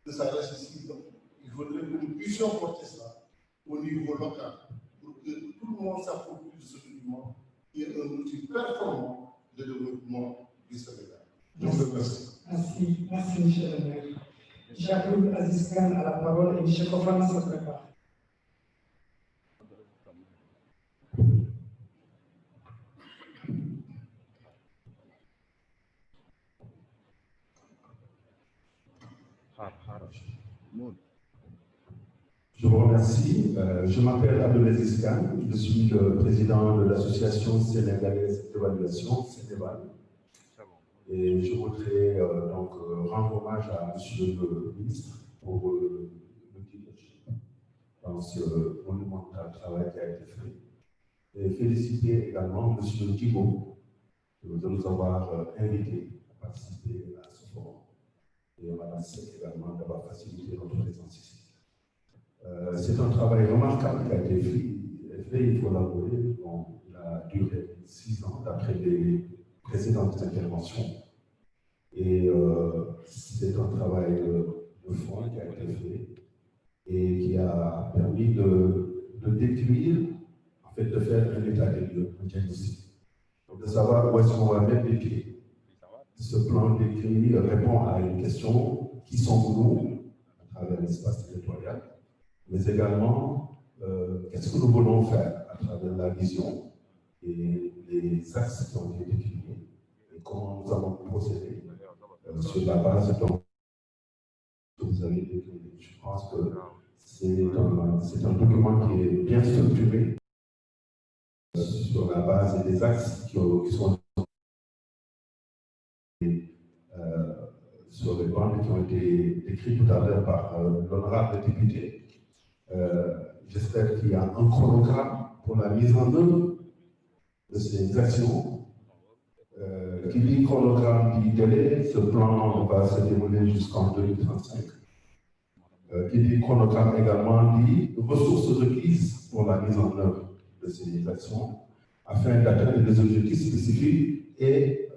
que ça reste ici. Donc, il faudrait que nous puissions porter ça au niveau local pour que tout le monde s'approprie de ce document qui est un outil performant de développement du Sénégal. Je vous remercie. Merci, M. le maire. J'appelle Aziz Khan à la parole et M. Kofana se prépare. Je vous remercie. Je m'appelle Abdelaziz Khan. Je suis le président de l'association sénégalaise d'évaluation, Sénéval. Et je voudrais donc rendre hommage à M. le ministre pour le leadership dans ce monumental travail qui a été fait. Et féliciter également M. Thibault de nous avoir invités à participer à ce forum. Et Mme Seck également d'avoir facilité notre présence ici. C'est un travail remarquable qui a été fait, il faut l'avouer, il a duré 6 ans d'après les précédentes interventions. Et c'est un travail de fond qui a été fait et qui a permis de décrire, en fait, de faire un état des lieux, un diagnostic. Donc de savoir où est-ce qu'on va mettre les pieds. Ce plan décrit répond à une question qui sont nous, à travers l'espace territorial, mais également qu'est-ce que nous voulons faire à travers la vision et les axes qui ont été définis et comment nous allons procéder sur la base dont vous avez décrit. Je pense que c'est un document qui est bien structuré sur la base des axes qui sont sur les bandes qui ont été décrites tout à l'heure par l'honorable député. J'espère qu'il y a un chronogramme pour la mise en œuvre de ces actions. Qui dit chronogramme dit délai, ce plan va se dérouler jusqu'en 2035. Qui dit chronogramme également dit ressources requises pour la mise en œuvre de ces actions afin d'atteindre des objectifs spécifiques et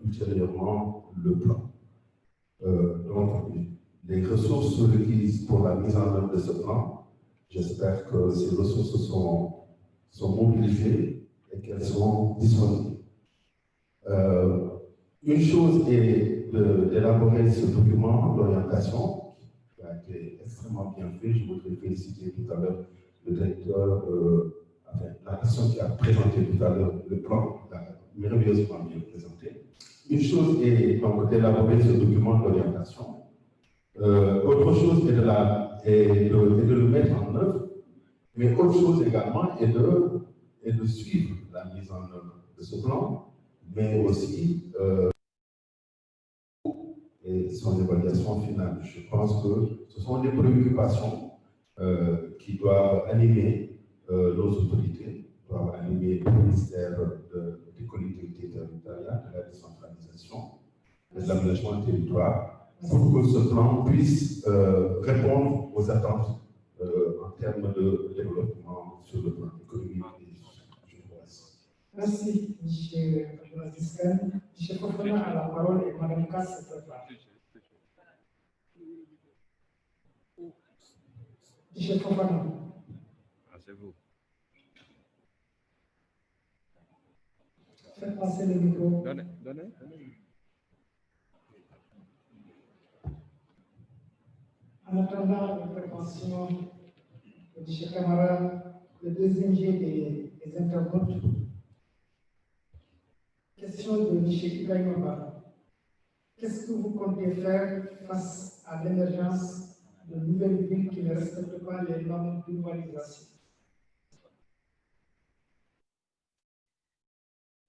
ultérieurement le plan. Donc, les ressources requises pour la mise en œuvre de ce plan, j'espère que ces ressources sont mobilisées qu'elles seront disponibles. Une chose est d'élaborer ce document d'orientation qui a été extrêmement bien fait. Je voudrais féliciter tout à l'heure le directeur, enfin, la personne qui a présenté tout à l'heure le plan, merveilleusement bien présenté. Une chose est donc d'élaborer ce document d'orientation. Autre chose est de le mettre en œuvre, mais autre chose également est de suivre la mise en œuvre de ce plan, mais aussi et son évaluation finale. Je pense que ce sont des préoccupations qui doivent animer nos autorités, doivent animer le ministère des collectivités territoriales, de la décentralisation, de l'aménagement du territoire, pour que ce plan puisse répondre aux attentes en termes de développement sur le plan économique et social. Je vous remercie. Merci, M. Abdelaziz. M. Fofana a la parole et Mme Kass se prépare. M. Fofana. Ah, c'est vous. Faites passer le micro. Donnez. En attendant l'intervention de M. Camara, le deuxième jet des internautes. Question de M. Ibrahima. Qu'est-ce que vous comptez faire face à l'émergence de nouvelles villes qui ne respectent pas les normes d'urbanisation?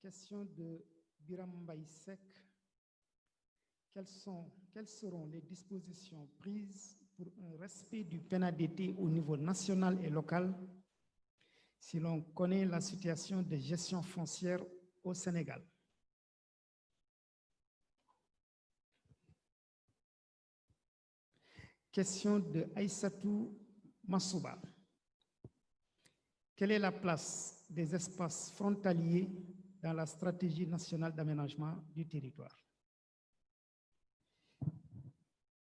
Question de Biram Baïsek. Quelles seront les dispositions prises pour un respect du PNADT au niveau national et local si l'on connaît la situation de gestion foncière au Sénégal? Question de Aïssatou Massouba. Quelle est la place des espaces frontaliers dans la stratégie nationale d'aménagement du territoire?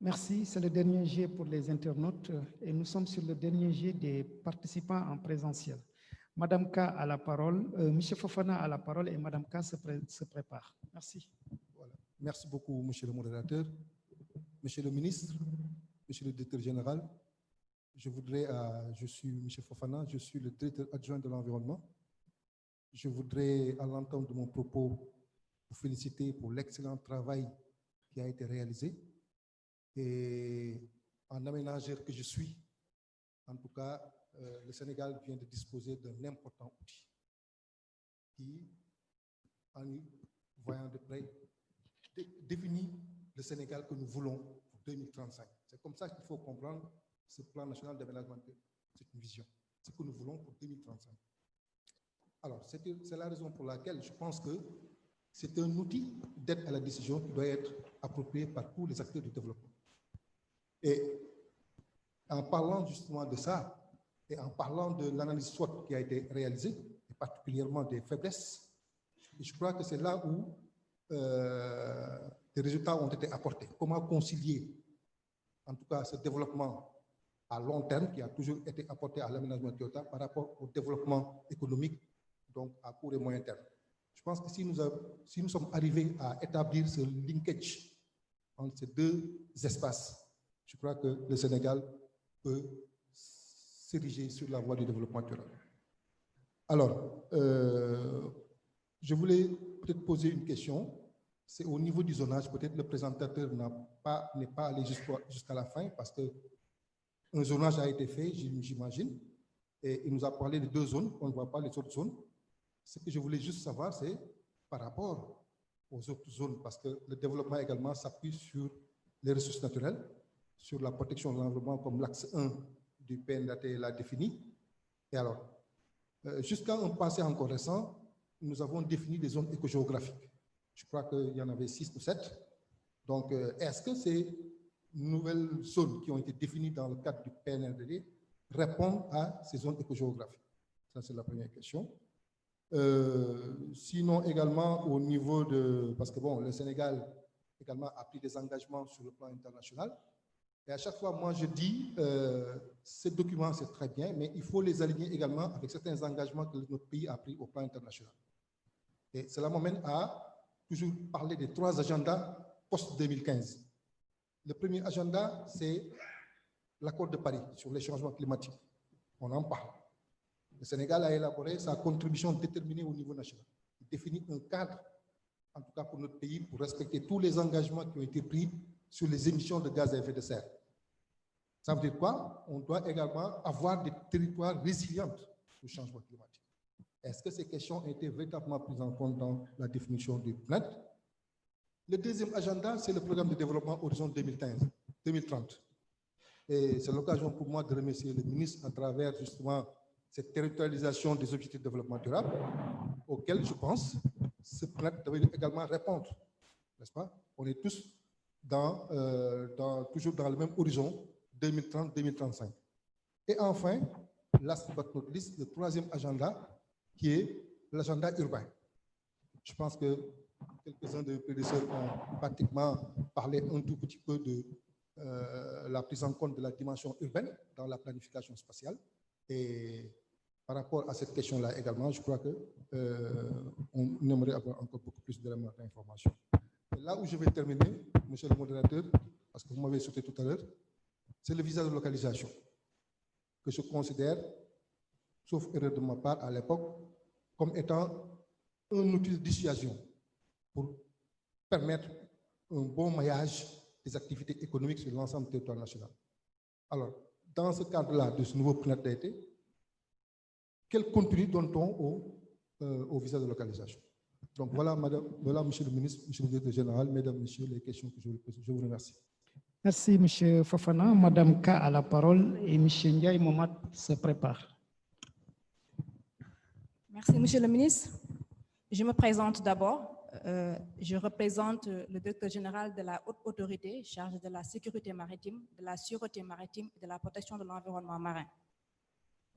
Merci, c'est le dernier jet pour les internautes et nous sommes sur le dernier jet des participants en présentiel. Madame K a la parole, Monsieur Fofana a la parole et Madame K se prépare. Merci. Voilà. Merci beaucoup, Monsieur le modérateur. Monsieur le ministre, Monsieur le directeur général, je suis Monsieur Fofana, je suis le directeur adjoint de l'environnement. Je voudrais, à l'entame de mon propos, vous féliciter pour l'excellent travail qui a été réalisé. Et en aménageur que je suis, en tout cas, le Sénégal vient de disposer d'un important outil qui, en y voyant de près, définit le Sénégal que nous voulons pour 2035. C'est comme ça qu'il faut comprendre ce plan national d'aménagement. C'est une vision, ce que nous voulons pour 2035. Alors, c'est la raison pour laquelle je pense que c'est un outil d'aide à la décision qui doit être approprié par tous les acteurs du développement. Et en parlant justement de ça, et en parlant de l'analyse SWOT qui a été réalisée, et particulièrement des faiblesses, je crois que c'est là où des résultats ont été apportés. Comment concilier, en tout cas, ce développement à long terme qui a toujours été apporté à l'aménagement territorial par rapport au développement économique, donc à court et moyen terme. Je pense que si nous sommes arrivés à établir ce linkage entre ces deux espaces, je crois que le Sénégal peut s'ériger sur la voie du développement durable. Alors, je voulais peut-être poser une question. C'est au niveau du zonage, peut-être le présentateur n'est pas allé jusqu'à la fin parce qu'un zonage a été fait, j'imagine, et il nous a parlé de 2 zones, on ne voit pas les autres zones. Ce que je voulais juste savoir, c'est par rapport aux autres zones, parce que le développement également s'appuie sur les ressources naturelles, sur la protection de l'environnement comme l'axe 1 du PNAT l'a défini. Et alors, jusqu'à un passé encore récent, nous avons défini des zones écogéographiques. Je crois qu'il y en avait 6 ou 7. Donc, est-ce que ces nouvelles zones qui ont été définies dans le cadre du PNRD répondent à ces zones écogéographiques? Ça, c'est la première question. Sinon, également, au niveau de... Parce que, bon, le Sénégal également a pris des engagements sur le plan international. Et à chaque fois, moi, je dis, ces documents, c'est très bien, mais il faut les aligner également avec certains engagements que notre pays a pris au plan international. Et cela m'amène à toujours parler des 3 agendas post-2015. Le premier agenda, c'est l'accord de Paris sur les changements climatiques. On en parle. Le Sénégal a élaboré sa contribution déterminée au niveau national. Il définit un cadre, en tout cas pour notre pays, pour respecter tous les engagements qui ont été pris sur les émissions de gaz à effet de serre. Ça veut dire quoi? On doit également avoir des territoires résilients au changement climatique. Est-ce que ces questions ont été véritablement prises en compte dans la définition du PNED? Le deuxième agenda, c'est le programme de développement Horizon 2030. Et c'est l'occasion pour moi de remercier le ministre à travers justement cette territorialisation des objectifs de développement durable, auquel je pense ce PNED devait également répondre, n'est-ce pas? On est tous toujours dans le même horizon 2030-2035. Et enfin, last but not least, le troisième agenda, qui est l'agenda urbain. Je pense que quelques-uns de mes prédécesseurs ont pratiquement parlé un tout petit peu de la prise en compte de la dimension urbaine dans la planification spatiale. Et par rapport à cette question-là également, je crois qu'on aimerait avoir encore beaucoup plus d'éléments d'information. Là où je vais terminer, monsieur le modérateur, parce que vous m'avez sauté tout à l'heure, c'est le visa de localisation, que je considère, sauf erreur de ma part à l'époque, comme étant un outil de dissuasion pour permettre un bon maillage des activités économiques sur l'ensemble du territoire national. Alors, dans ce cadre-là de ce nouveau PNED d'été, quel contenu donne-t-on au visa de localisation? Donc voilà, monsieur le ministre, monsieur le directeur général, mesdames, messieurs, les questions que je vous pose. Je vous remercie. Merci, M. Fofana. Madame K a la parole et M. Ndiaye Momad se prépare. Merci, Monsieur le ministre. Je me présente d'abord. Je représente le directeur général de la haute autorité chargée de la sécurité maritime, de la sûreté maritime et de la protection de l'environnement marin.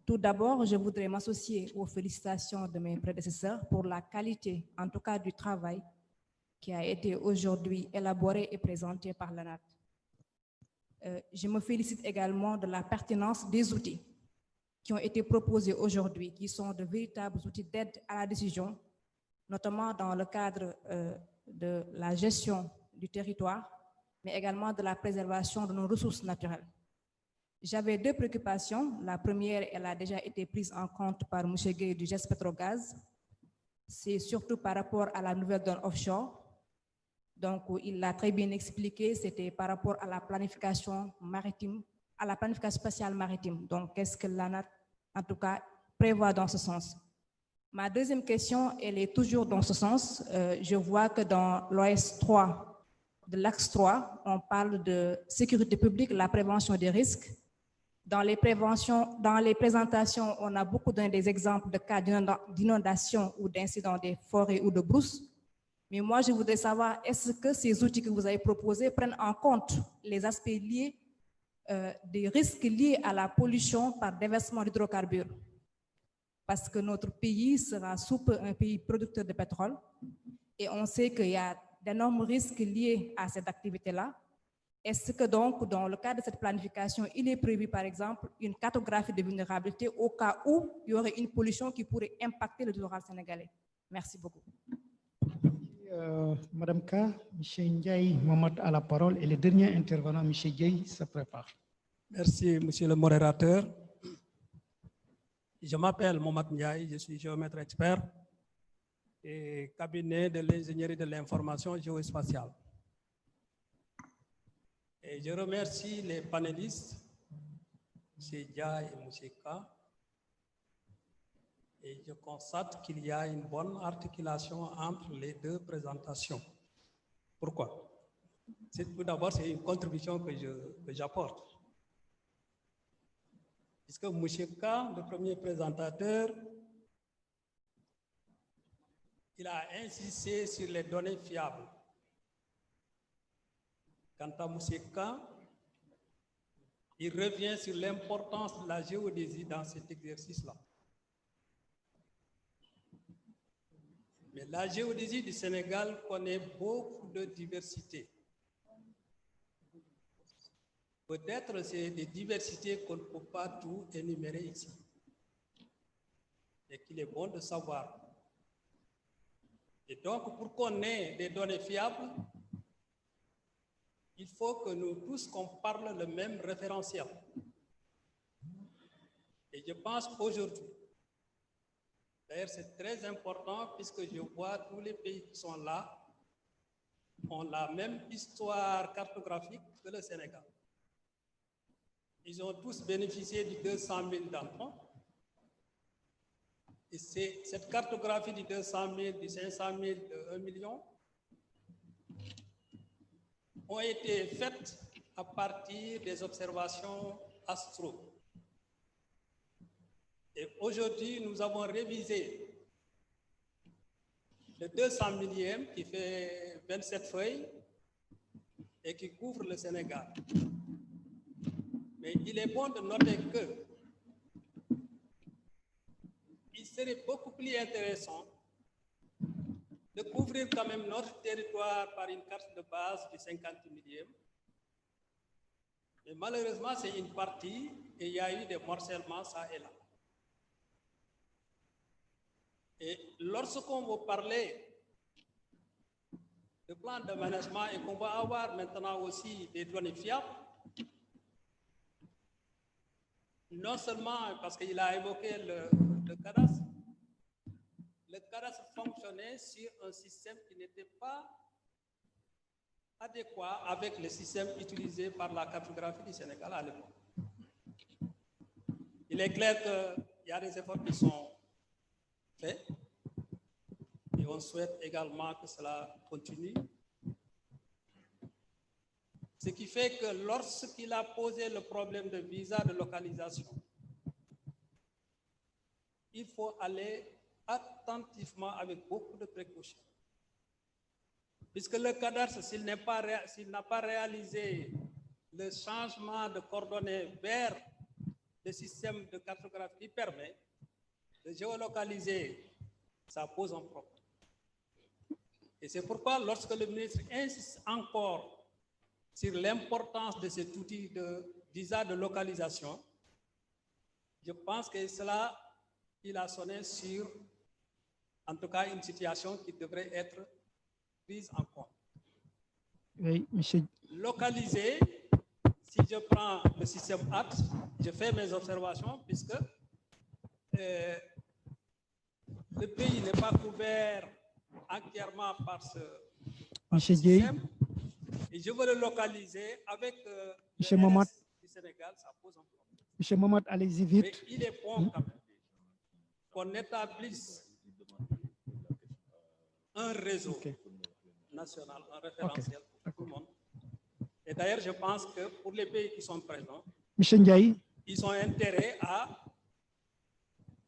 Tout d'abord, je voudrais m'associer aux félicitations de mes prédécesseurs pour la qualité, en tout cas du travail, qui a été aujourd'hui élaboré et présenté par l'ANAT. Je me félicite également de la pertinence des outils qui ont été proposés aujourd'hui, qui sont de véritables outils d'aide à la décision, notamment dans le cadre de la gestion du territoire, mais également de la préservation de nos ressources naturelles. J'avais 2 préoccupations. La première, elle a déjà été prise en compte par M. Gueye du GES Petrogaz. C'est surtout par rapport à la nouvelle donne offshore. Donc, il l'a très bien expliqué, c'était par rapport à la planification maritime, à la planification spatiale maritime. Donc, qu'est-ce que l'ANAT, en tout cas, prévoit dans ce sens? Ma deuxième question, elle est toujours dans ce sens. Je vois que dans l'OS 3, de l'axe 3, on parle de sécurité publique, la prévention des risques. Dans les présentations, on a beaucoup donné des exemples de cas d'inondation ou d'incidents des forêts ou de brousses. Mais moi, je voudrais savoir, est-ce que ces outils que vous avez proposés prennent en compte les aspects liés, des risques liés à la pollution par déversement d'hydrocarbures? Parce que notre pays sera sous peu un pays producteur de pétrole et on sait qu'il y a d'énormes risques liés à cette activité-là. Est-ce que donc, dans le cadre de cette planification, il est prévu, par exemple, une cartographie de vulnérabilité au cas où il y aurait une pollution qui pourrait impacter le littoral sénégalais? Merci beaucoup. Madame K, M. Ndiaye Momad a la parole et le dernier intervenant, M. Gueye, se prépare. Merci, Monsieur le modérateur. Je m'appelle Momad Ndiaye, je suis géomètre expert et cabinet de l'ingénierie de l'information géospatiale. Et je remercie les panélistes, M. Ndiaye et M. K. Et je constate qu'il y a une bonne articulation entre les 2 présentations. Pourquoi? Tout d'abord, c'est une contribution que j'apporte. Puisque M. K, le premier présentateur, il a insisté sur les données fiables. Quant à M. K, il revient sur l'importance de la géodésie dans cet exercice-là. Mais la géodésie du Sénégal connaît beaucoup de diversité. Peut-être c'est des diversités qu'on ne peut pas tout énumérer ici. Et qu'il est bon de savoir. Et donc, pour qu'on ait des données fiables, il faut que nous tous qu'on parle le même référentiel. Et je pense qu'aujourd'hui, d'ailleurs c'est très important puisque je vois tous les pays qui sont là ont la même histoire cartographique que le Sénégal. Ils ont tous bénéficié du 200 000 d'enfants. Et cette cartographie du 200 000, du 500 000, de 1 million ont été faites à partir des observations astro. Et aujourd'hui, nous avons révisé le 200 millième qui fait 27 feuilles et qui couvre le Sénégal. Mais il est bon de noter que il serait beaucoup plus intéressant de couvrir quand même notre territoire par une carte de base du 50 millième. Mais malheureusement, c'est une partie et il y a eu des morcellements ça et là. Et lorsqu'on va parler de plan de management et qu'on va avoir maintenant aussi des données fiables, non seulement parce qu'il a évoqué le cadastre, le cadastre fonctionnait sur un système qui n'était pas adéquat avec le système utilisé par la cartographie du Sénégal à l'époque. Il est clair qu'il y a des efforts qui sont faits et on souhaite également que cela continue. Ce qui fait que lorsqu'il a posé le problème de visa de localisation, il faut aller attentivement avec beaucoup de précautions. Puisque le cadastre, s'il n'a pas réalisé le changement de coordonnées vers le système de cartographie qui permet de géolocaliser, ça pose un problème. Et c'est pourquoi lorsque le ministre insiste encore sur l'importance de cet outil de visa de localisation, je pense que cela, il a sonné sur, en tout cas, une situation qui devrait être prise en compte. Oui, monsieur. Localiser, si je prends le système ACT, je fais mes observations puisque le pays n'est pas couvert entièrement par ce système. Et je veux le localiser avec le RS du Sénégal, ça pose un problème. Monsieur Mohamed, allez-y vite. Mais il est bon quand même qu'on établisse un réseau national, un référentiel pour tout le monde. Et d'ailleurs, je pense que pour les pays qui sont présents, Monsieur Ndiaye, ils ont intérêt à,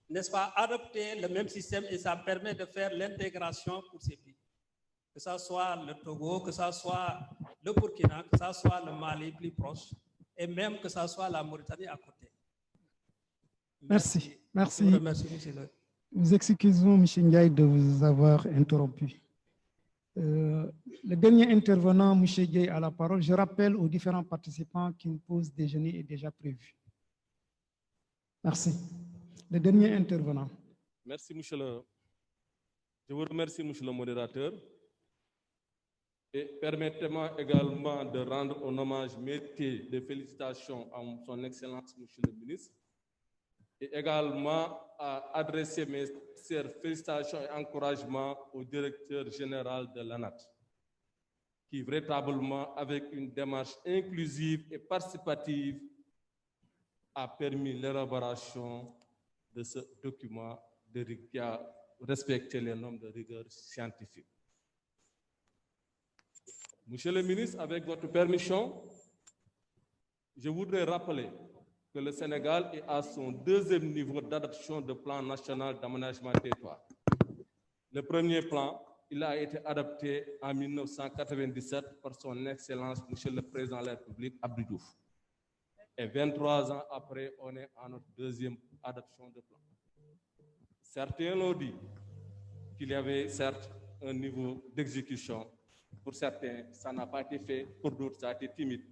n'est-ce pas, adopter le même système et ça permet de faire l'intégration pour ces pays. Que ce soit le Togo, que ce soit le Burkina, que ce soit le Mali plus proche, et même que ce soit la Mauritanie à côté. Merci. Merci. Je vous remercie, monsieur le... Nous excusons, M. Ndiaye, de vous avoir interrompu. Le dernier intervenant, M. Ndiaye, a la parole. Je rappelle aux différents participants qu'une pause déjeuner est déjà prévue. Merci. Le dernier intervenant. Merci, monsieur le... Je vous remercie, monsieur le modérateur. Et permettez-moi également de rendre un hommage mérité de félicitations à son Excellence, monsieur le ministre, et également à adresser mes sincères félicitations et encouragements au directeur général de l'ANAT, qui véritablement, avec une démarche inclusive et participative, a permis l'élaboration de ce document qui a respecté les normes de rigueur scientifique. Monsieur le ministre, avec votre permission, je voudrais rappeler que le Sénégal est à son deuxième niveau d'adoption de plan national d'aménagement territoire. Le premier plan, il a été adopté en 1997 par son Excellence, Monsieur le Président de la République, Abdou Diouf. Et 23 ans après, on est à notre deuxième adoption de plan. Certains l'ont dit qu'il y avait certes un niveau d'exécution. Pour certains, ça n'a pas été fait. Pour d'autres, ça a été timide.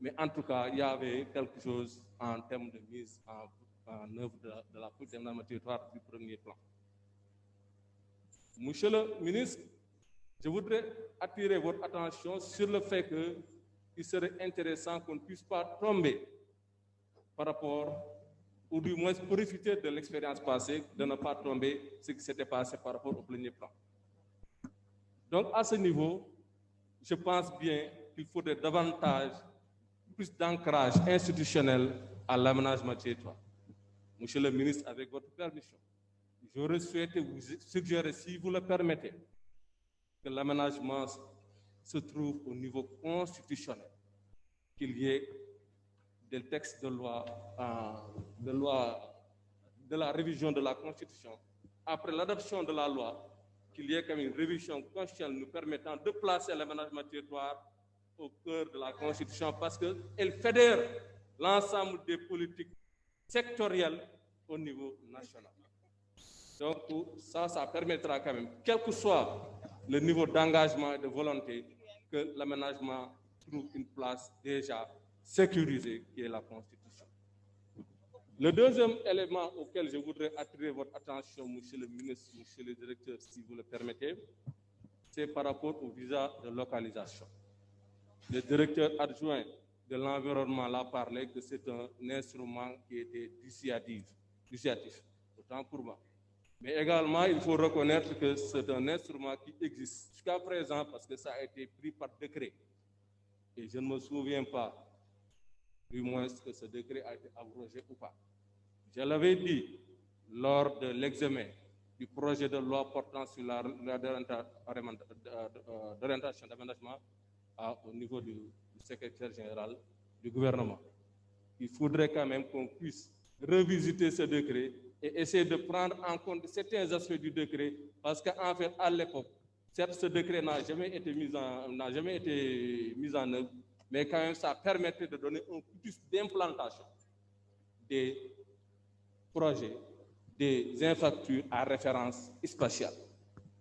mais en tout cas, il y avait quelque chose en termes de mise en œuvre de la politique d'aménagement du territoire du premier plan. Monsieur le ministre, je voudrais attirer votre attention sur le fait qu'il serait intéressant qu'on ne puisse pas tomber par rapport, ou du moins profiter de l'expérience passée, de ne pas tomber ce qui s'était passé par rapport au premier plan. Donc, à ce niveau, je pense bien qu'il faudrait davantage, plus d'ancrage institutionnel à l'aménagement du territoire. Monsieur le ministre, avec votre permission, j'aurais souhaité vous suggérer, si vous le permettez, que l'aménagement se trouve au niveau constitutionnel, qu'il y ait des textes de loi, de la révision de la Constitution, après l'adoption de la loi, qu'il y ait quand même une révision constitutionnelle nous permettant de placer l'aménagement du territoire au cœur de la Constitution, parce qu'elle fédère l'ensemble des politiques sectorielles au niveau national. Donc ça permettra quand même, quel que soit le niveau d'engagement et de volonté, que l'aménagement trouve une place déjà sécurisée, qui est la Constitution. Le deuxième élément auquel je voudrais attirer votre attention, monsieur le ministre, monsieur le directeur, si vous le permettez, c'est par rapport au visa de localisation. Le directeur adjoint de l'environnement l'a parlé que c'est un instrument qui était dissuasif, autant pour moi. Mais également, il faut reconnaître que c'est un instrument qui existe jusqu'à présent parce que ça a été pris par décret. Et je ne me souviens pas, du moins, que ce décret a été abrogé ou pas. Je l'avais dit lors de l'examen du projet de loi portant sur la d'orientation d'aménagement au niveau du secrétaire général du gouvernement. Il faudrait quand même qu'on puisse revisiter ce décret et essayer de prendre en compte certains aspects du décret, parce qu'en fait, à l'époque, certes, ce décret n'a jamais été mis en œuvre, mais quand même, ça permettait de donner un coup d'implantation des projets, des infrastructures à référence spatiale.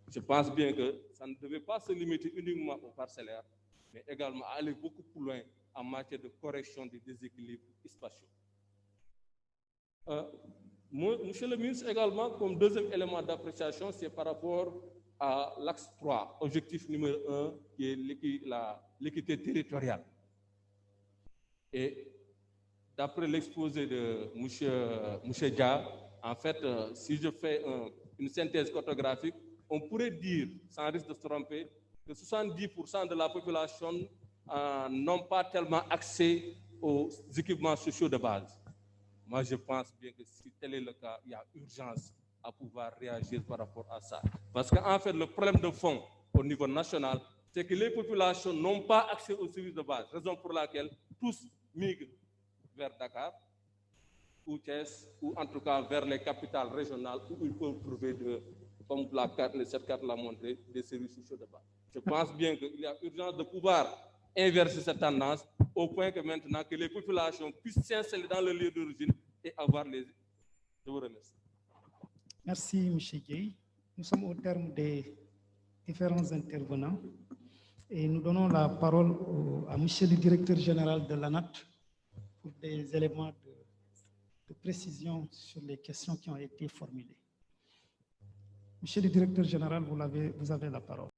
Je pense bien que ça ne devait pas se limiter uniquement aux parcellaires, mais également aller beaucoup plus loin en matière de correction des déséquilibres spatiaux. Monsieur le ministre, également, comme deuxième élément d'appréciation, c'est par rapport à l'axe 3, objectif numéro 1, qui est l'équité territoriale. Et d'après l'exposé de M. Dia, en fait, si je fais une synthèse cartographique, on pourrait dire, sans risque de se tromper, que 70% de la population n'ont pas tellement accès aux équipements sociaux de base. Moi, je pense bien que si tel est le cas, il y a urgence à pouvoir réagir par rapport à ça. Parce qu'en fait, le problème de fond au niveau national, c'est que les populations n'ont pas accès aux services de base, raison pour laquelle tous migrent vers Dakar, ou Thiès, ou en tout cas vers les capitales régionales où ils peuvent trouver, comme cette carte l'a montré, des services sociaux de base. Je pense bien qu'il y a urgence de pouvoir inverser cette tendance au point que maintenant que les populations puissent s'installer dans le lieu d'origine et avoir les... Je vous remercie. Merci, M. Gueye. Nous sommes au terme des différents intervenants et nous donnons la parole à M. le directeur général de l'ANAT pour des éléments de précision sur les questions qui ont été formulées. Monsieur le directeur général, vous avez la parole.